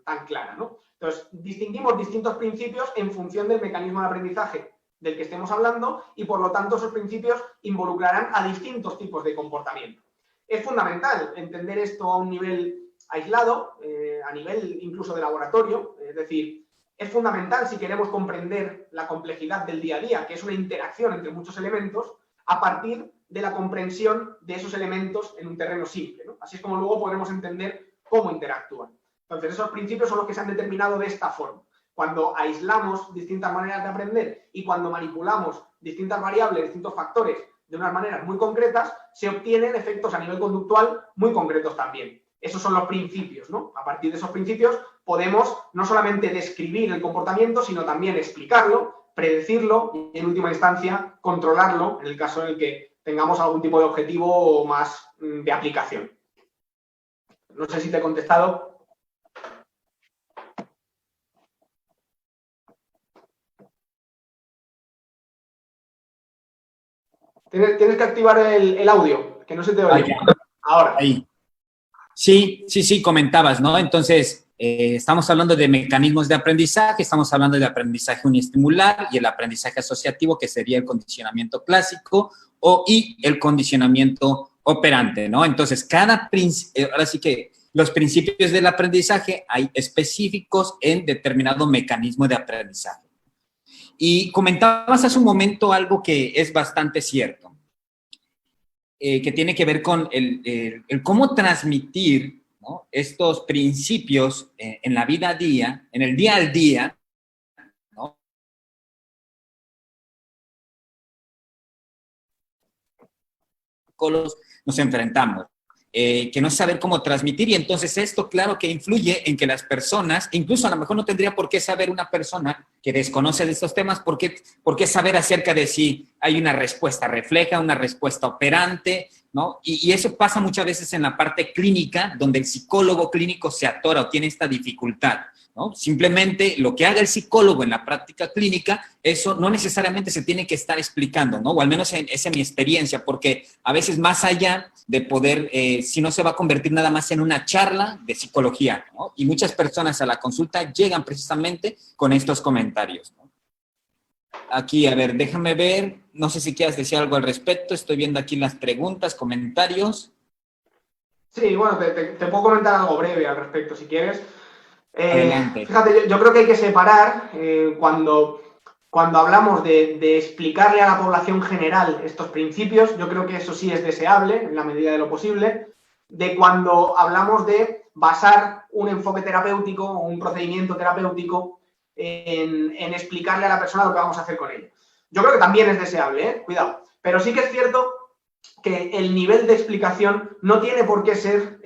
tan clara, ¿no? Entonces, distinguimos distintos principios en función del mecanismo de aprendizaje del que estemos hablando y, por lo tanto, esos principios involucrarán a distintos tipos de comportamiento. Es fundamental entender esto a un nivel aislado, a nivel incluso de laboratorio, es decir, es fundamental si queremos comprender la complejidad del día a día, que es una interacción entre muchos elementos, a partir de la comprensión de esos elementos en un terreno simple, ¿no? Así es como luego podremos entender cómo interactúan. Entonces, esos principios son los que se han determinado de esta forma. Cuando aislamos distintas maneras de aprender y cuando manipulamos distintas variables, distintos factores de unas maneras muy concretas, se obtienen efectos a nivel conductual muy concretos también. Esos son los principios, ¿no? A partir de esos principios podemos no solamente describir el comportamiento, sino también explicarlo, predecirlo y, en última instancia, controlarlo en el caso en el que tengamos algún tipo de objetivo más de aplicación. No sé si te he contestado. Tienes que activar el audio, que no se te oye. Ahora. Ahí. Sí, comentabas, ¿no? Entonces, estamos hablando de mecanismos de aprendizaje, estamos hablando de aprendizaje uniestimular y el aprendizaje asociativo, que sería el condicionamiento clásico, y el condicionamiento operante, ¿no? Entonces, ahora sí que los principios del aprendizaje hay específicos en determinado mecanismo de aprendizaje. Y comentabas hace un momento algo que es bastante cierto, que tiene que ver con el cómo transmitir, ¿no?, estos principios en la vida a día, en el día al día, ¿no?, nos enfrentamos. Que no saber cómo transmitir, y entonces esto claro que influye en que las personas, incluso a lo mejor no tendría por qué saber una persona que desconoce de estos temas, por qué saber acerca de si hay una respuesta refleja, una respuesta operante, ¿no? Y eso pasa muchas veces en la parte clínica, donde el psicólogo clínico se atora o tiene esta dificultad, ¿no? Simplemente lo que haga el psicólogo en la práctica clínica, eso no necesariamente se tiene que estar explicando, ¿no? O al menos esa es mi experiencia, porque a veces más allá de poder, si no se va a convertir nada más en una charla de psicología, ¿no? Y muchas personas a la consulta llegan precisamente con estos comentarios, ¿no? Aquí, a ver, déjame ver, no sé si quieras decir algo al respecto, estoy viendo aquí las preguntas, comentarios. Sí, bueno, te puedo comentar algo breve al respecto, si quieres. Adelante. Fíjate, yo creo que hay que separar cuando hablamos de explicarle a la población general estos principios, yo creo que eso sí es deseable, en la medida de lo posible, de cuando hablamos de basar un enfoque terapéutico o un procedimiento terapéutico en explicarle a la persona lo que vamos a hacer con ella. Yo creo que también es deseable, cuidado, pero sí que es cierto que el nivel de explicación no tiene por qué ser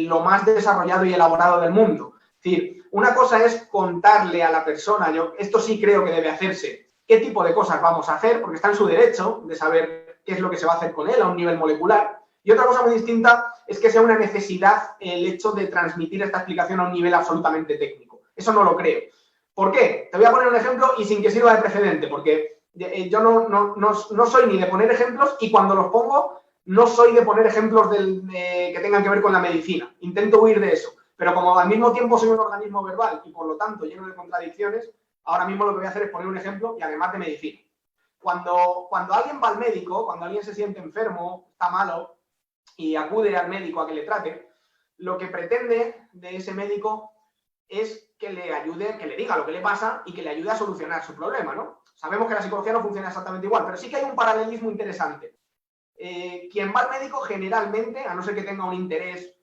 lo más desarrollado y elaborado del mundo. Es decir, una cosa es contarle a la persona, esto sí creo que debe hacerse, qué tipo de cosas vamos a hacer, porque está en su derecho de saber qué es lo que se va a hacer con él a un nivel molecular. Y otra cosa muy distinta es que sea una necesidad el hecho de transmitir esta explicación a un nivel absolutamente técnico. Eso no lo creo. ¿Por qué? Te voy a poner un ejemplo y sin que sirva de precedente, porque yo no soy ni de poner ejemplos, y cuando los pongo no soy de poner ejemplos que tengan que ver con la medicina. Intento huir de eso. Pero como al mismo tiempo soy un organismo verbal y por lo tanto lleno de contradicciones, ahora mismo lo que voy a hacer es poner un ejemplo y además de medicina. Cuando alguien va al médico, cuando alguien se siente enfermo, está malo y acude al médico a que le trate, lo que pretende de ese médico es que le ayude, que le diga lo que le pasa y que le ayude a solucionar su problema, ¿no? Sabemos que la psicología no funciona exactamente igual, pero sí que hay un paralelismo interesante. Quien va al médico generalmente, a no ser que tenga un interés,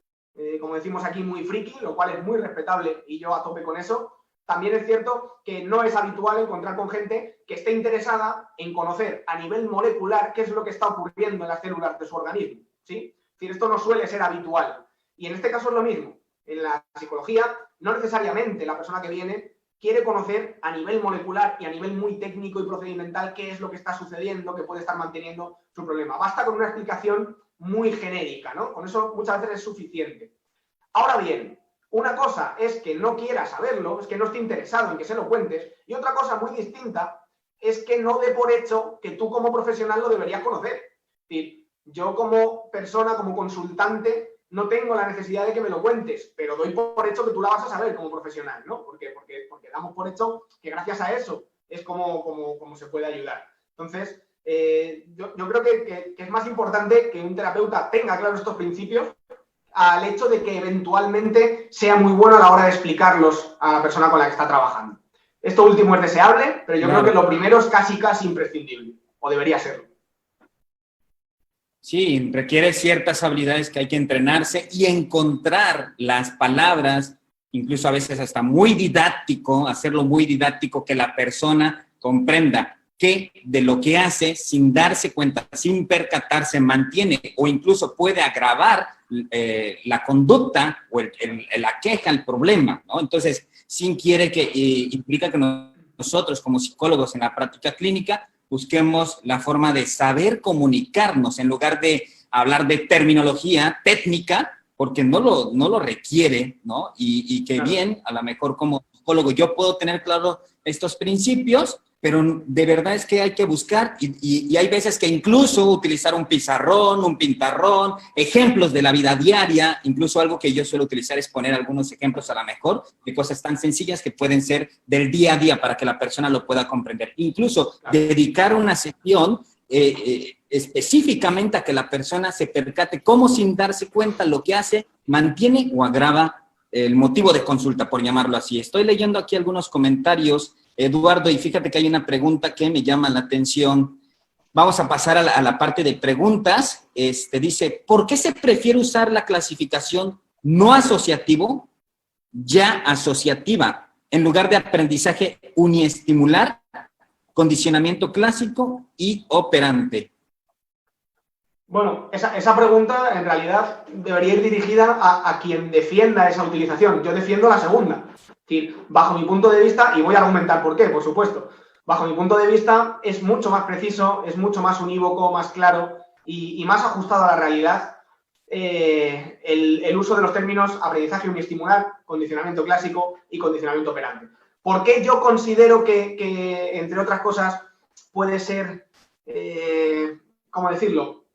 como decimos aquí, muy friki, lo cual es muy respetable y yo a tope con eso, también es cierto que no es habitual encontrar con gente que esté interesada en conocer a nivel molecular qué es lo que está ocurriendo en las células de su organismo, ¿sí? Es decir, esto no suele ser habitual. Y en este caso es lo mismo. En la psicología, no necesariamente la persona que viene quiere conocer a nivel molecular y a nivel muy técnico y procedimental qué es lo que está sucediendo, que puede estar manteniendo su problema. Basta con una explicación muy genérica, ¿no? Con eso muchas veces es suficiente. Ahora bien, una cosa es que no quiera saberlo, es que no esté interesado en que se lo cuentes, y otra cosa muy distinta es que no dé por hecho que tú como profesional lo deberías conocer. Es decir, yo como persona, como consultante, no tengo la necesidad de que me lo cuentes, pero doy por hecho que tú la vas a saber como profesional, ¿no? Porque damos por hecho que gracias a eso es como se puede ayudar. Entonces, yo creo que es más importante que un terapeuta tenga claros estos principios al hecho de que eventualmente sea muy bueno a la hora de explicarlos a la persona con la que está trabajando. Esto último es deseable, pero yo creo que lo primero es casi imprescindible, o debería serlo. Sí, requiere ciertas habilidades que hay que entrenarse y encontrar las palabras, incluso a veces hasta muy didáctico, hacerlo muy didáctico, que la persona comprenda que de lo que hace, sin darse cuenta, sin percatarse, mantiene o incluso puede agravar la conducta o la queja, el problema, ¿no? Entonces, sí quiere que implica que nosotros como psicólogos en la práctica clínica busquemos la forma de saber comunicarnos en lugar de hablar de terminología técnica, porque no lo requiere, ¿no? Y que bien, a lo mejor como psicólogo yo puedo tener claro estos principios, pero de verdad es que hay que buscar y hay veces que incluso utilizar un pizarrón, un pintarrón, ejemplos de la vida diaria, incluso algo que yo suelo utilizar es poner algunos ejemplos a lo mejor de cosas tan sencillas que pueden ser del día a día para que la persona lo pueda comprender. Incluso dedicar una sesión específicamente a que la persona se percate cómo sin darse cuenta lo que hace, mantiene o agrava el motivo de consulta, por llamarlo así. Estoy leyendo aquí algunos comentarios, Eduardo, y fíjate que hay una pregunta que me llama la atención. Vamos a pasar a la parte de preguntas. Dice, ¿por qué se prefiere usar la clasificación no asociativo, ya asociativa, en lugar de aprendizaje uniestimular, condicionamiento clásico y operante? Bueno, esa pregunta en realidad debería ir dirigida a quien defienda esa utilización. Yo defiendo la segunda. Es decir, bajo mi punto de vista, y voy a argumentar por qué, por supuesto, bajo mi punto de vista es mucho más preciso, es mucho más unívoco, más claro y más ajustado a la realidad el uso de los términos aprendizaje uniestimular, condicionamiento clásico y condicionamiento operante. ¿Por qué yo considero que entre otras cosas, puede ser, ¿cómo decirlo?,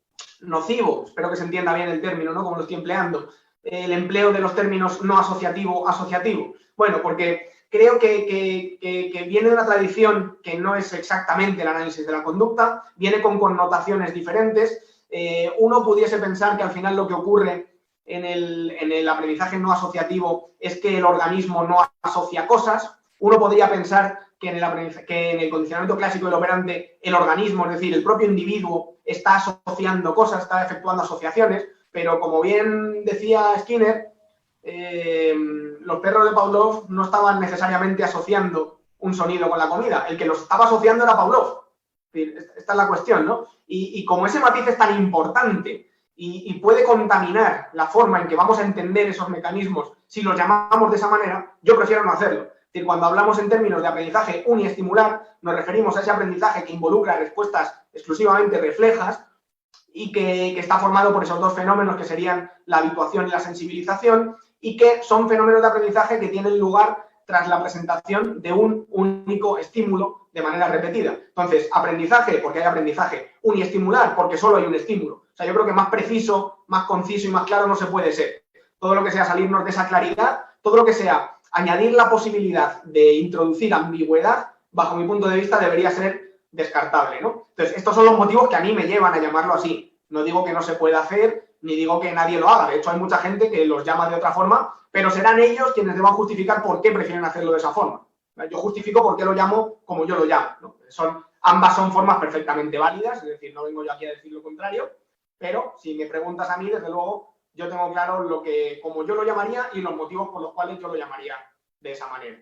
nocivo, espero que se entienda bien el término, ¿no?, como lo estoy empleando, el empleo de los términos no asociativo, asociativo? Bueno, porque creo que viene de una tradición que no es exactamente el análisis de la conducta, viene con connotaciones diferentes. Uno pudiese pensar que al final lo que ocurre en el aprendizaje no asociativo es que el organismo no asocia cosas. Uno podría pensar que en el condicionamiento clásico del operante el organismo, es decir, el propio individuo, está asociando cosas, está efectuando asociaciones, pero como bien decía Skinner, los perros de Pavlov no estaban necesariamente asociando un sonido con la comida, el que los estaba asociando era Pavlov. Esta es la cuestión, ¿no? Y como ese matiz es tan importante y puede contaminar la forma en que vamos a entender esos mecanismos si los llamamos de esa manera, yo prefiero no hacerlo. Es decir, cuando hablamos en términos de aprendizaje uniestimular, nos referimos a ese aprendizaje que involucra respuestas exclusivamente reflejas y que está formado por esos dos fenómenos que serían la habituación y la sensibilización, y que son fenómenos de aprendizaje que tienen lugar tras la presentación de un único estímulo de manera repetida. Entonces, aprendizaje, porque hay aprendizaje; uniestimular, porque solo hay un estímulo. O sea, yo creo que más preciso, más conciso y más claro no se puede ser. Todo lo que sea salirnos de esa claridad, todo lo que sea añadir la posibilidad de introducir ambigüedad, bajo mi punto de vista, debería ser descartable, ¿no? Entonces, estos son los motivos que a mí me llevan a llamarlo así. No digo que no se pueda hacer, ni digo que nadie lo haga. De hecho, hay mucha gente que los llama de otra forma, pero serán ellos quienes deban justificar por qué prefieren hacerlo de esa forma. Yo justifico por qué lo llamo como yo lo llamo, ¿no? Ambas son formas perfectamente válidas, es decir, no vengo yo aquí a decir lo contrario, pero si me preguntas a mí, desde luego, yo tengo claro como yo lo llamaría y los motivos por los cuales yo lo llamaría de esa manera.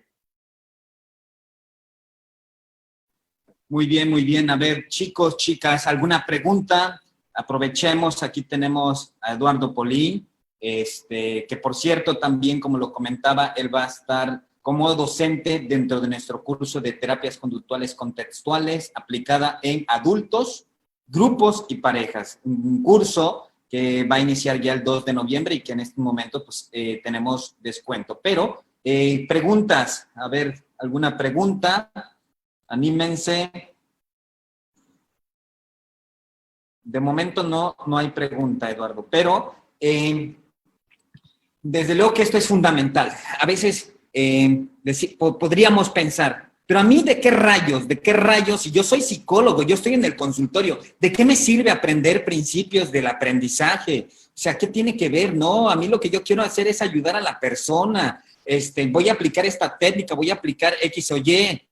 Muy bien, muy bien. A ver, chicos, chicas, ¿alguna pregunta? Aprovechemos, aquí tenemos a Eduardo Polín, que por cierto también, como lo comentaba, él va a estar como docente dentro de nuestro curso de terapias conductuales contextuales aplicada en adultos, grupos y parejas. Un curso que va a iniciar ya el 2 de noviembre y que en este momento pues, tenemos descuento. Pero, preguntas, a ver, ¿alguna pregunta? Anímense. De momento no hay pregunta, Eduardo, pero desde luego que esto es fundamental. A veces podríamos pensar, pero a mí ¿de qué rayos? Si yo soy psicólogo, yo estoy en el consultorio, ¿de qué me sirve aprender principios del aprendizaje? O sea, ¿qué tiene que ver? No, a mí lo que yo quiero hacer es ayudar a la persona. Voy a aplicar esta técnica, voy a aplicar X o Y.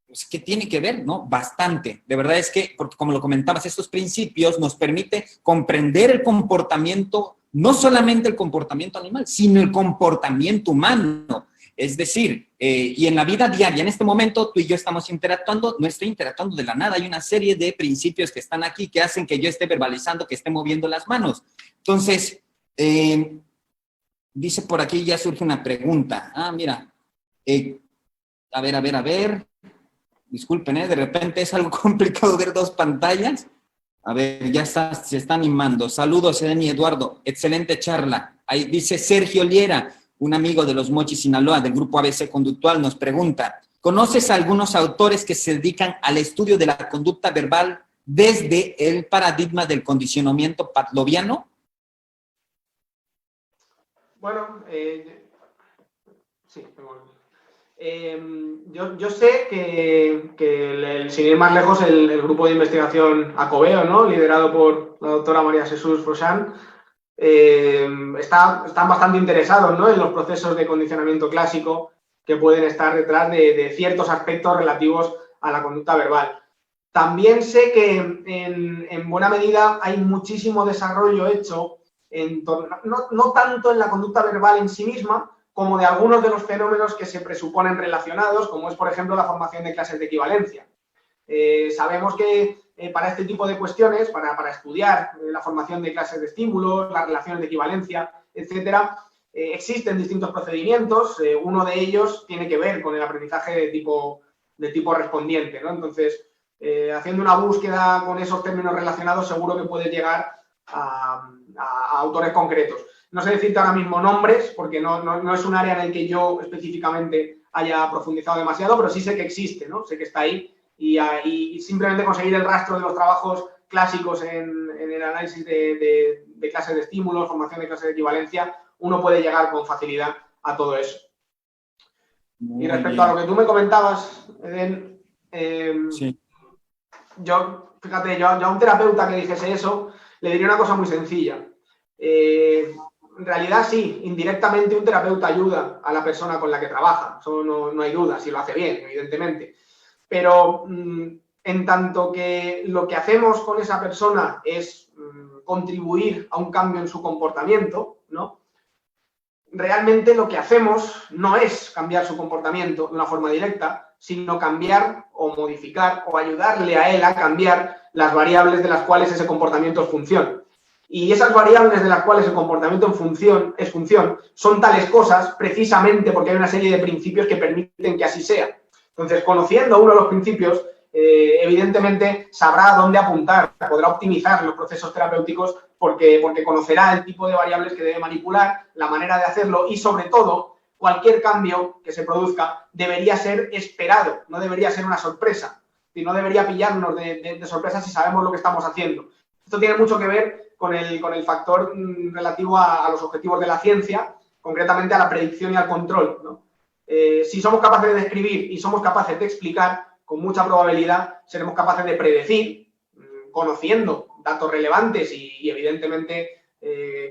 Pues, ¿qué tiene que ver? ¿No? Bastante. De verdad es que, porque como lo comentabas, estos principios nos permiten comprender el comportamiento, no solamente el comportamiento animal, sino el comportamiento humano. Es decir, y en la vida diaria, en este momento tú y yo estamos interactuando, no estoy interactuando de la nada, hay una serie de principios que están aquí que hacen que yo esté verbalizando, que esté moviendo las manos. Entonces, dice por aquí, ya surge una pregunta. Mira, a ver. Disculpen, de repente es algo complicado ver dos pantallas. A ver, ya se está animando. Saludos, Eden y Eduardo. Excelente charla. Ahí dice Sergio Liera, un amigo de los Mochis Sinaloa, del grupo ABC Conductual, nos pregunta, ¿conoces a algunos autores que se dedican al estudio de la conducta verbal desde el paradigma del condicionamiento pavloviano? Bueno, sí, yo sé que sin ir más lejos, el grupo de investigación Acobeo, ¿no? Liderado por la doctora María Jesús Frosán, están bastante interesados, ¿no?, en los procesos de condicionamiento clásico que pueden estar detrás de ciertos aspectos relativos a la conducta verbal. También sé que en buena medida hay muchísimo desarrollo hecho, no tanto en la conducta verbal en sí misma, como de algunos de los fenómenos que se presuponen relacionados, como es, por ejemplo, la formación de clases de equivalencia. Sabemos que para este tipo de cuestiones, para estudiar la formación de clases de estímulos, las relaciones de equivalencia, etcétera, existen distintos procedimientos. Uno de ellos tiene que ver con el aprendizaje de tipo respondiente, ¿no? Entonces, haciendo una búsqueda con esos términos relacionados, seguro que puedes llegar a autores concretos. No sé decirte ahora mismo nombres, porque no es un área en el que yo específicamente haya profundizado demasiado, pero sí sé que existe, ¿no? Sé que está ahí y simplemente conseguir el rastro de los trabajos clásicos en el análisis de clases de estímulos, formación de clases de equivalencia, uno puede llegar con facilidad a todo eso. Muy y respecto bien. a lo que tú me comentabas, Eden, Sí. yo a un terapeuta que dijese eso, le diría una cosa muy sencilla. En realidad, sí, indirectamente un terapeuta ayuda a la persona con la que trabaja. Eso no hay duda, si lo hace bien, evidentemente. Pero en tanto que lo que hacemos con esa persona es contribuir a un cambio en su comportamiento, ¿no? Realmente lo que hacemos no es cambiar su comportamiento de una forma directa, sino cambiar o modificar o ayudarle a él a cambiar las variables de las cuales ese comportamiento es función. Y esas variables de las cuales el comportamiento es función son tales cosas precisamente porque hay una serie de principios que permiten que así sea. Entonces, conociendo uno de los principios, evidentemente sabrá dónde apuntar, podrá optimizar los procesos terapéuticos porque conocerá el tipo de variables que debe manipular, la manera de hacerlo y, sobre todo, cualquier cambio que se produzca debería ser esperado, no debería ser una sorpresa. Y no debería pillarnos de sorpresa si sabemos lo que estamos haciendo. Esto tiene mucho que ver con el factor relativo a los objetivos de la ciencia, concretamente a la predicción y al control, ¿no? Si somos capaces de describir y somos capaces de explicar, con mucha probabilidad seremos capaces de predecir, conociendo datos relevantes y evidentemente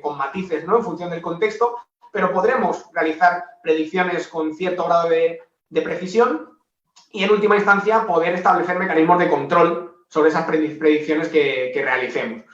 con matices, ¿no?, en función del contexto, pero podremos realizar predicciones con cierto grado de precisión y, en última instancia, poder establecer mecanismos de control sobre esas predicciones que realicemos.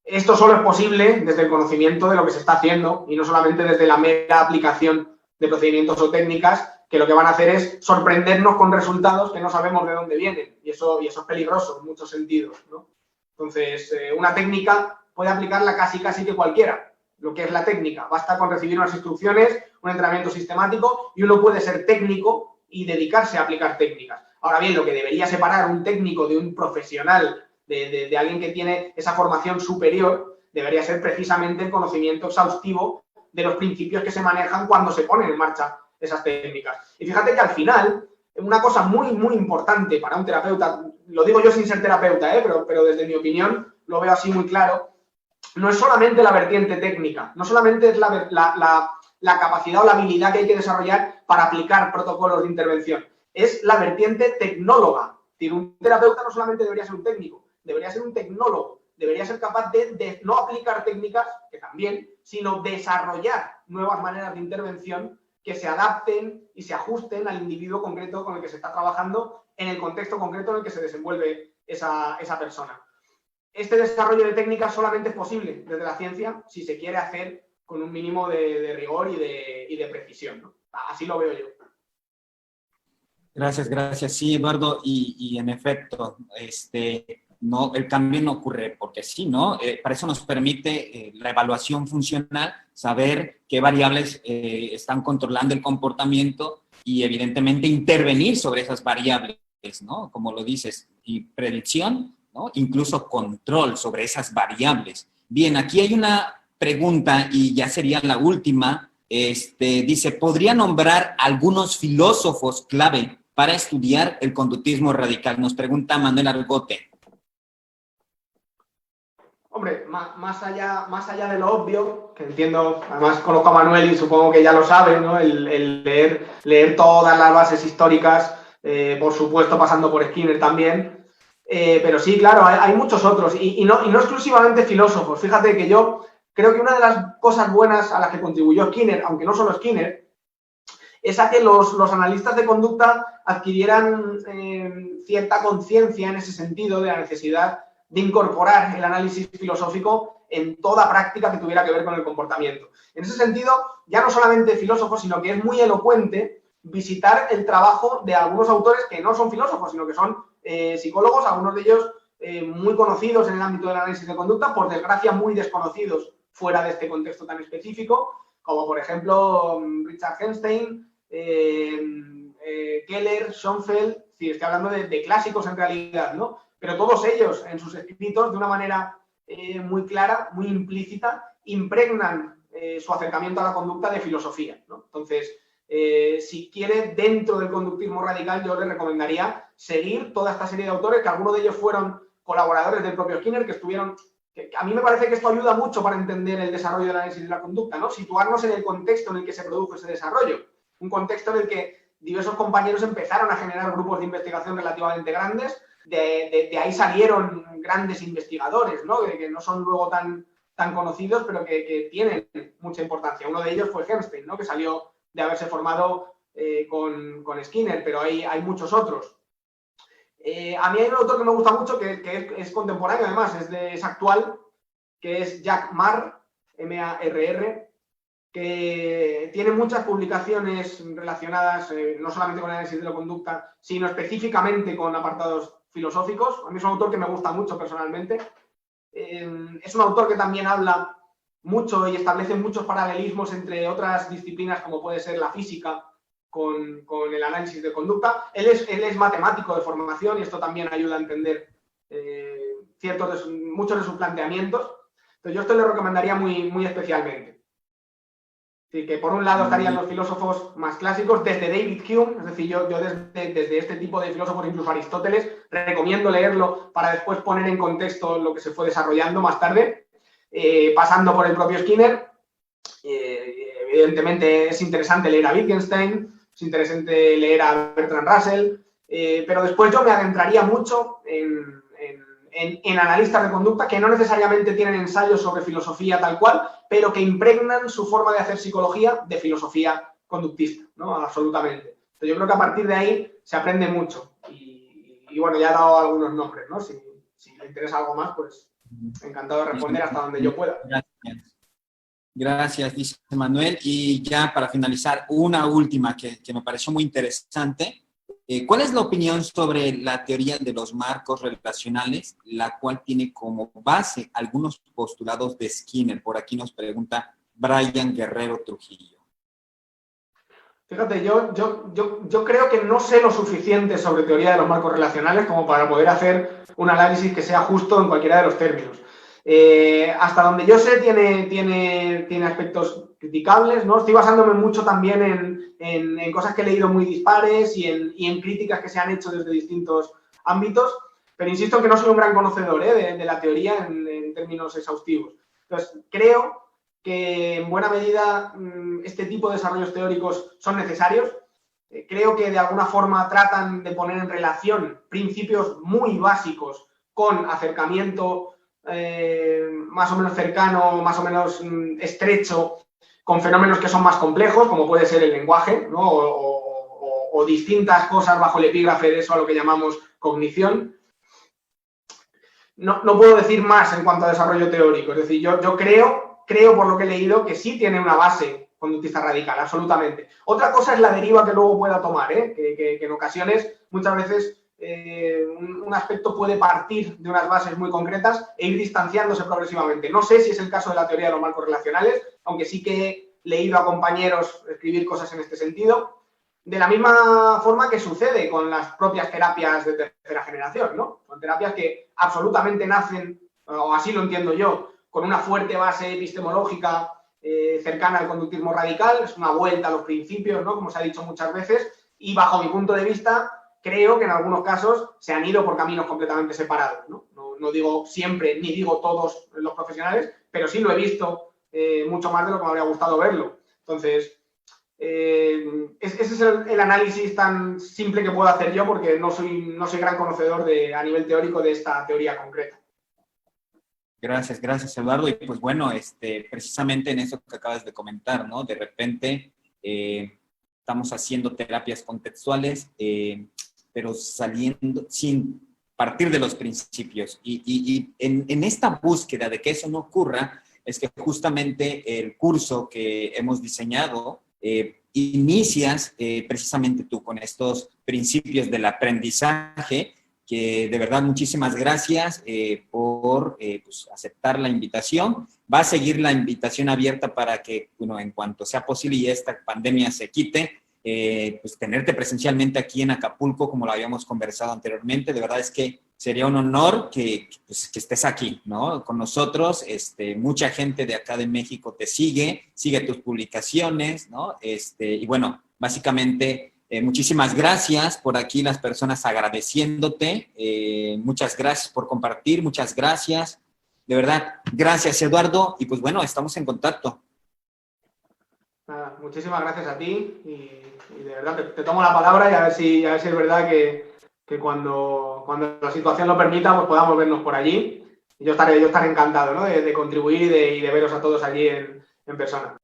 Esto solo es posible desde el conocimiento de lo que se está haciendo y no solamente desde la mera aplicación de procedimientos o técnicas que lo que van a hacer es sorprendernos con resultados que no sabemos de dónde vienen. Y eso es peligroso en muchos sentidos, ¿no? Entonces, una técnica puede aplicarla casi que cualquiera. Lo que es la técnica, basta con recibir unas instrucciones, un entrenamiento sistemático y uno puede ser técnico y dedicarse a aplicar técnicas. Ahora bien, lo que debería separar un técnico de un profesional, de alguien que tiene esa formación superior, debería ser precisamente el conocimiento exhaustivo de los principios que se manejan cuando se ponen en marcha esas técnicas. Y fíjate que al final, una cosa muy, muy importante para un terapeuta, lo digo yo sin ser terapeuta, pero desde mi opinión lo veo así muy claro, no es solamente la vertiente técnica, no solamente es la capacidad o la habilidad que hay que desarrollar para aplicar protocolos de intervención, es la vertiente tecnóloga. Es decir, un terapeuta no solamente debería ser un técnico, debería ser un tecnólogo, debería ser capaz de no aplicar técnicas, que también, sino desarrollar nuevas maneras de intervención que se adapten y se ajusten al individuo concreto con el que se está trabajando en el contexto concreto en el que se desenvuelve esa persona. Este desarrollo de técnicas solamente es posible desde la ciencia si se quiere hacer con un mínimo de rigor y de precisión, ¿no? Así lo veo yo. Gracias. Sí, Eduardo, y en efecto, no, el cambio no ocurre porque sí, ¿no? Para eso nos permite la evaluación funcional, saber qué variables están controlando el comportamiento y, evidentemente, intervenir sobre esas variables, ¿no? Como lo dices, y predicción, ¿no? Incluso control sobre esas variables. Bien, aquí hay una pregunta y ya sería la última. Dice, ¿podría nombrar algunos filósofos clave para estudiar el conductismo radical? Nos pregunta Manuel Argote. Hombre, más allá de lo obvio, que entiendo, además conozco a Manuel y supongo que ya lo sabe, ¿no? El leer todas las bases históricas por supuesto pasando por Skinner también. Pero sí, claro, hay muchos otros y no exclusivamente filósofos. Fíjate que yo creo que una de las cosas buenas a las que contribuyó Skinner, aunque no solo Skinner, es a que los analistas de conducta adquirieran cierta conciencia en ese sentido de la necesidad de incorporar el análisis filosófico en toda práctica que tuviera que ver con el comportamiento. En ese sentido, ya no solamente filósofos, sino que es muy elocuente visitar el trabajo de algunos autores que no son filósofos, sino que son psicólogos, algunos de ellos muy conocidos en el ámbito del análisis de conducta, por desgracia muy desconocidos fuera de este contexto tan específico, como por ejemplo Richard Henstein, Keller, Schoenfeld, sí, estoy hablando de clásicos en realidad, ¿no? Pero todos ellos en sus escritos, de una manera muy clara, muy implícita, impregnan su acercamiento a la conducta de filosofía, ¿no? Entonces, si quiere, dentro del conductismo radical, yo le recomendaría seguir toda esta serie de autores, que algunos de ellos fueron colaboradores del propio Skinner, que estuvieron... A mí me parece que esto ayuda mucho para entender el desarrollo del análisis de la conducta, ¿no? Situarnos en el contexto en el que se produjo ese desarrollo. Un contexto en el que diversos compañeros empezaron a generar grupos de investigación relativamente grandes. De ahí salieron grandes investigadores, ¿no? Que no son luego tan conocidos, pero que tienen mucha importancia. Uno de ellos fue Henstein, ¿no? Que salió de haberse formado con Skinner, pero hay muchos otros. A mí hay un autor que me gusta mucho, que es contemporáneo además, es actual, que es Jack Marr, M-A-R-R, que tiene muchas publicaciones relacionadas no solamente con el análisis de la conducta, sino específicamente con apartados filosóficos. A mí es un autor que me gusta mucho personalmente. Es un autor que también habla mucho y establece muchos paralelismos entre otras disciplinas, como puede ser la física, con el análisis de conducta. Él es matemático de formación y esto también ayuda a entender muchos de sus planteamientos. Entonces yo esto le recomendaría muy especialmente. Así que por un lado estarían los filósofos más clásicos, desde David Hume, es decir, yo desde este tipo de filósofos, incluso Aristóteles, recomiendo leerlo para después poner en contexto lo que se fue desarrollando más tarde, pasando por el propio Skinner. Evidentemente es interesante leer a Wittgenstein, es interesante leer a Bertrand Russell, pero después yo me adentraría mucho en analistas de conducta que no necesariamente tienen ensayos sobre filosofía tal cual, pero que impregnan su forma de hacer psicología de filosofía conductista, ¿no? Absolutamente. Entonces yo creo que a partir de ahí se aprende mucho. Y bueno, ya he dado algunos nombres, ¿no? Si le interesa algo más, pues encantado de responder hasta donde yo pueda. Gracias, dice Manuel. Y ya para finalizar, una última que me pareció muy interesante. ¿Cuál es la opinión sobre la teoría de los marcos relacionales, la cual tiene como base algunos postulados de Skinner? Por aquí nos pregunta Brian Guerrero Trujillo. Fíjate, yo creo que no sé lo suficiente sobre teoría de los marcos relacionales como para poder hacer un análisis que sea justo en cualquiera de los términos. Hasta donde yo sé tiene aspectos criticables, ¿no? Estoy basándome mucho también en cosas que he leído muy dispares y en críticas que se han hecho desde distintos ámbitos, pero insisto en que no soy un gran conocedor de la teoría en términos exhaustivos. Entonces, creo que en buena medida este tipo de desarrollos teóricos son necesarios. Creo que de alguna forma tratan de poner en relación principios muy básicos con acercamiento más o menos cercano, más o menos estrecho, con fenómenos que son más complejos, como puede ser el lenguaje, ¿no? o distintas cosas bajo el epígrafe de eso a lo que llamamos cognición. No puedo decir más en cuanto a desarrollo teórico, es decir, yo creo por lo que he leído que sí tiene una base conductista radical, absolutamente. Otra cosa es la deriva que luego pueda tomar, que en ocasiones, muchas veces, un aspecto puede partir de unas bases muy concretas e ir distanciándose progresivamente. No sé si es el caso de la teoría de los marcos relacionales, aunque sí que he leído a compañeros escribir cosas en este sentido, de la misma forma que sucede con las propias terapias de tercera generación, ¿no? Son terapias que absolutamente nacen, o así lo entiendo yo, con una fuerte base epistemológica cercana al conductismo radical, es una vuelta a los principios, ¿no? Como se ha dicho muchas veces, y bajo mi punto de vista, creo que en algunos casos se han ido por caminos completamente separados, ¿no? No digo siempre, ni digo todos los profesionales, pero sí lo he visto mucho más de lo que me habría gustado verlo. Entonces, Ese es el análisis tan simple que puedo hacer yo, porque no soy gran conocedor a nivel teórico de esta teoría concreta. Gracias, Eduardo. Y pues bueno, precisamente en eso que acabas de comentar, ¿no? De repente estamos haciendo terapias contextuales, pero saliendo sin partir de los principios. Y en esta búsqueda de que eso no ocurra, es que justamente el curso que hemos diseñado, inicias precisamente tú con estos principios del aprendizaje, que de verdad muchísimas gracias por pues, aceptar la invitación. Va a seguir la invitación abierta para que, bueno, en cuanto sea posible y esta pandemia se quite, pues tenerte presencialmente aquí en Acapulco, como lo habíamos conversado anteriormente. De verdad es que sería un honor que estés aquí, ¿no? Con nosotros. Mucha gente de acá de México te sigue tus publicaciones, ¿no? Y bueno, básicamente, muchísimas gracias por aquí, las personas agradeciéndote. Muchas gracias por compartir, muchas gracias. De verdad, gracias, Eduardo. Y pues bueno, estamos en contacto. Nada, muchísimas gracias a ti y de verdad te tomo la palabra y a ver si es verdad que cuando la situación lo permita, pues podamos vernos por allí. Y yo estaré encantado, ¿no? de contribuir y de veros a todos allí en persona.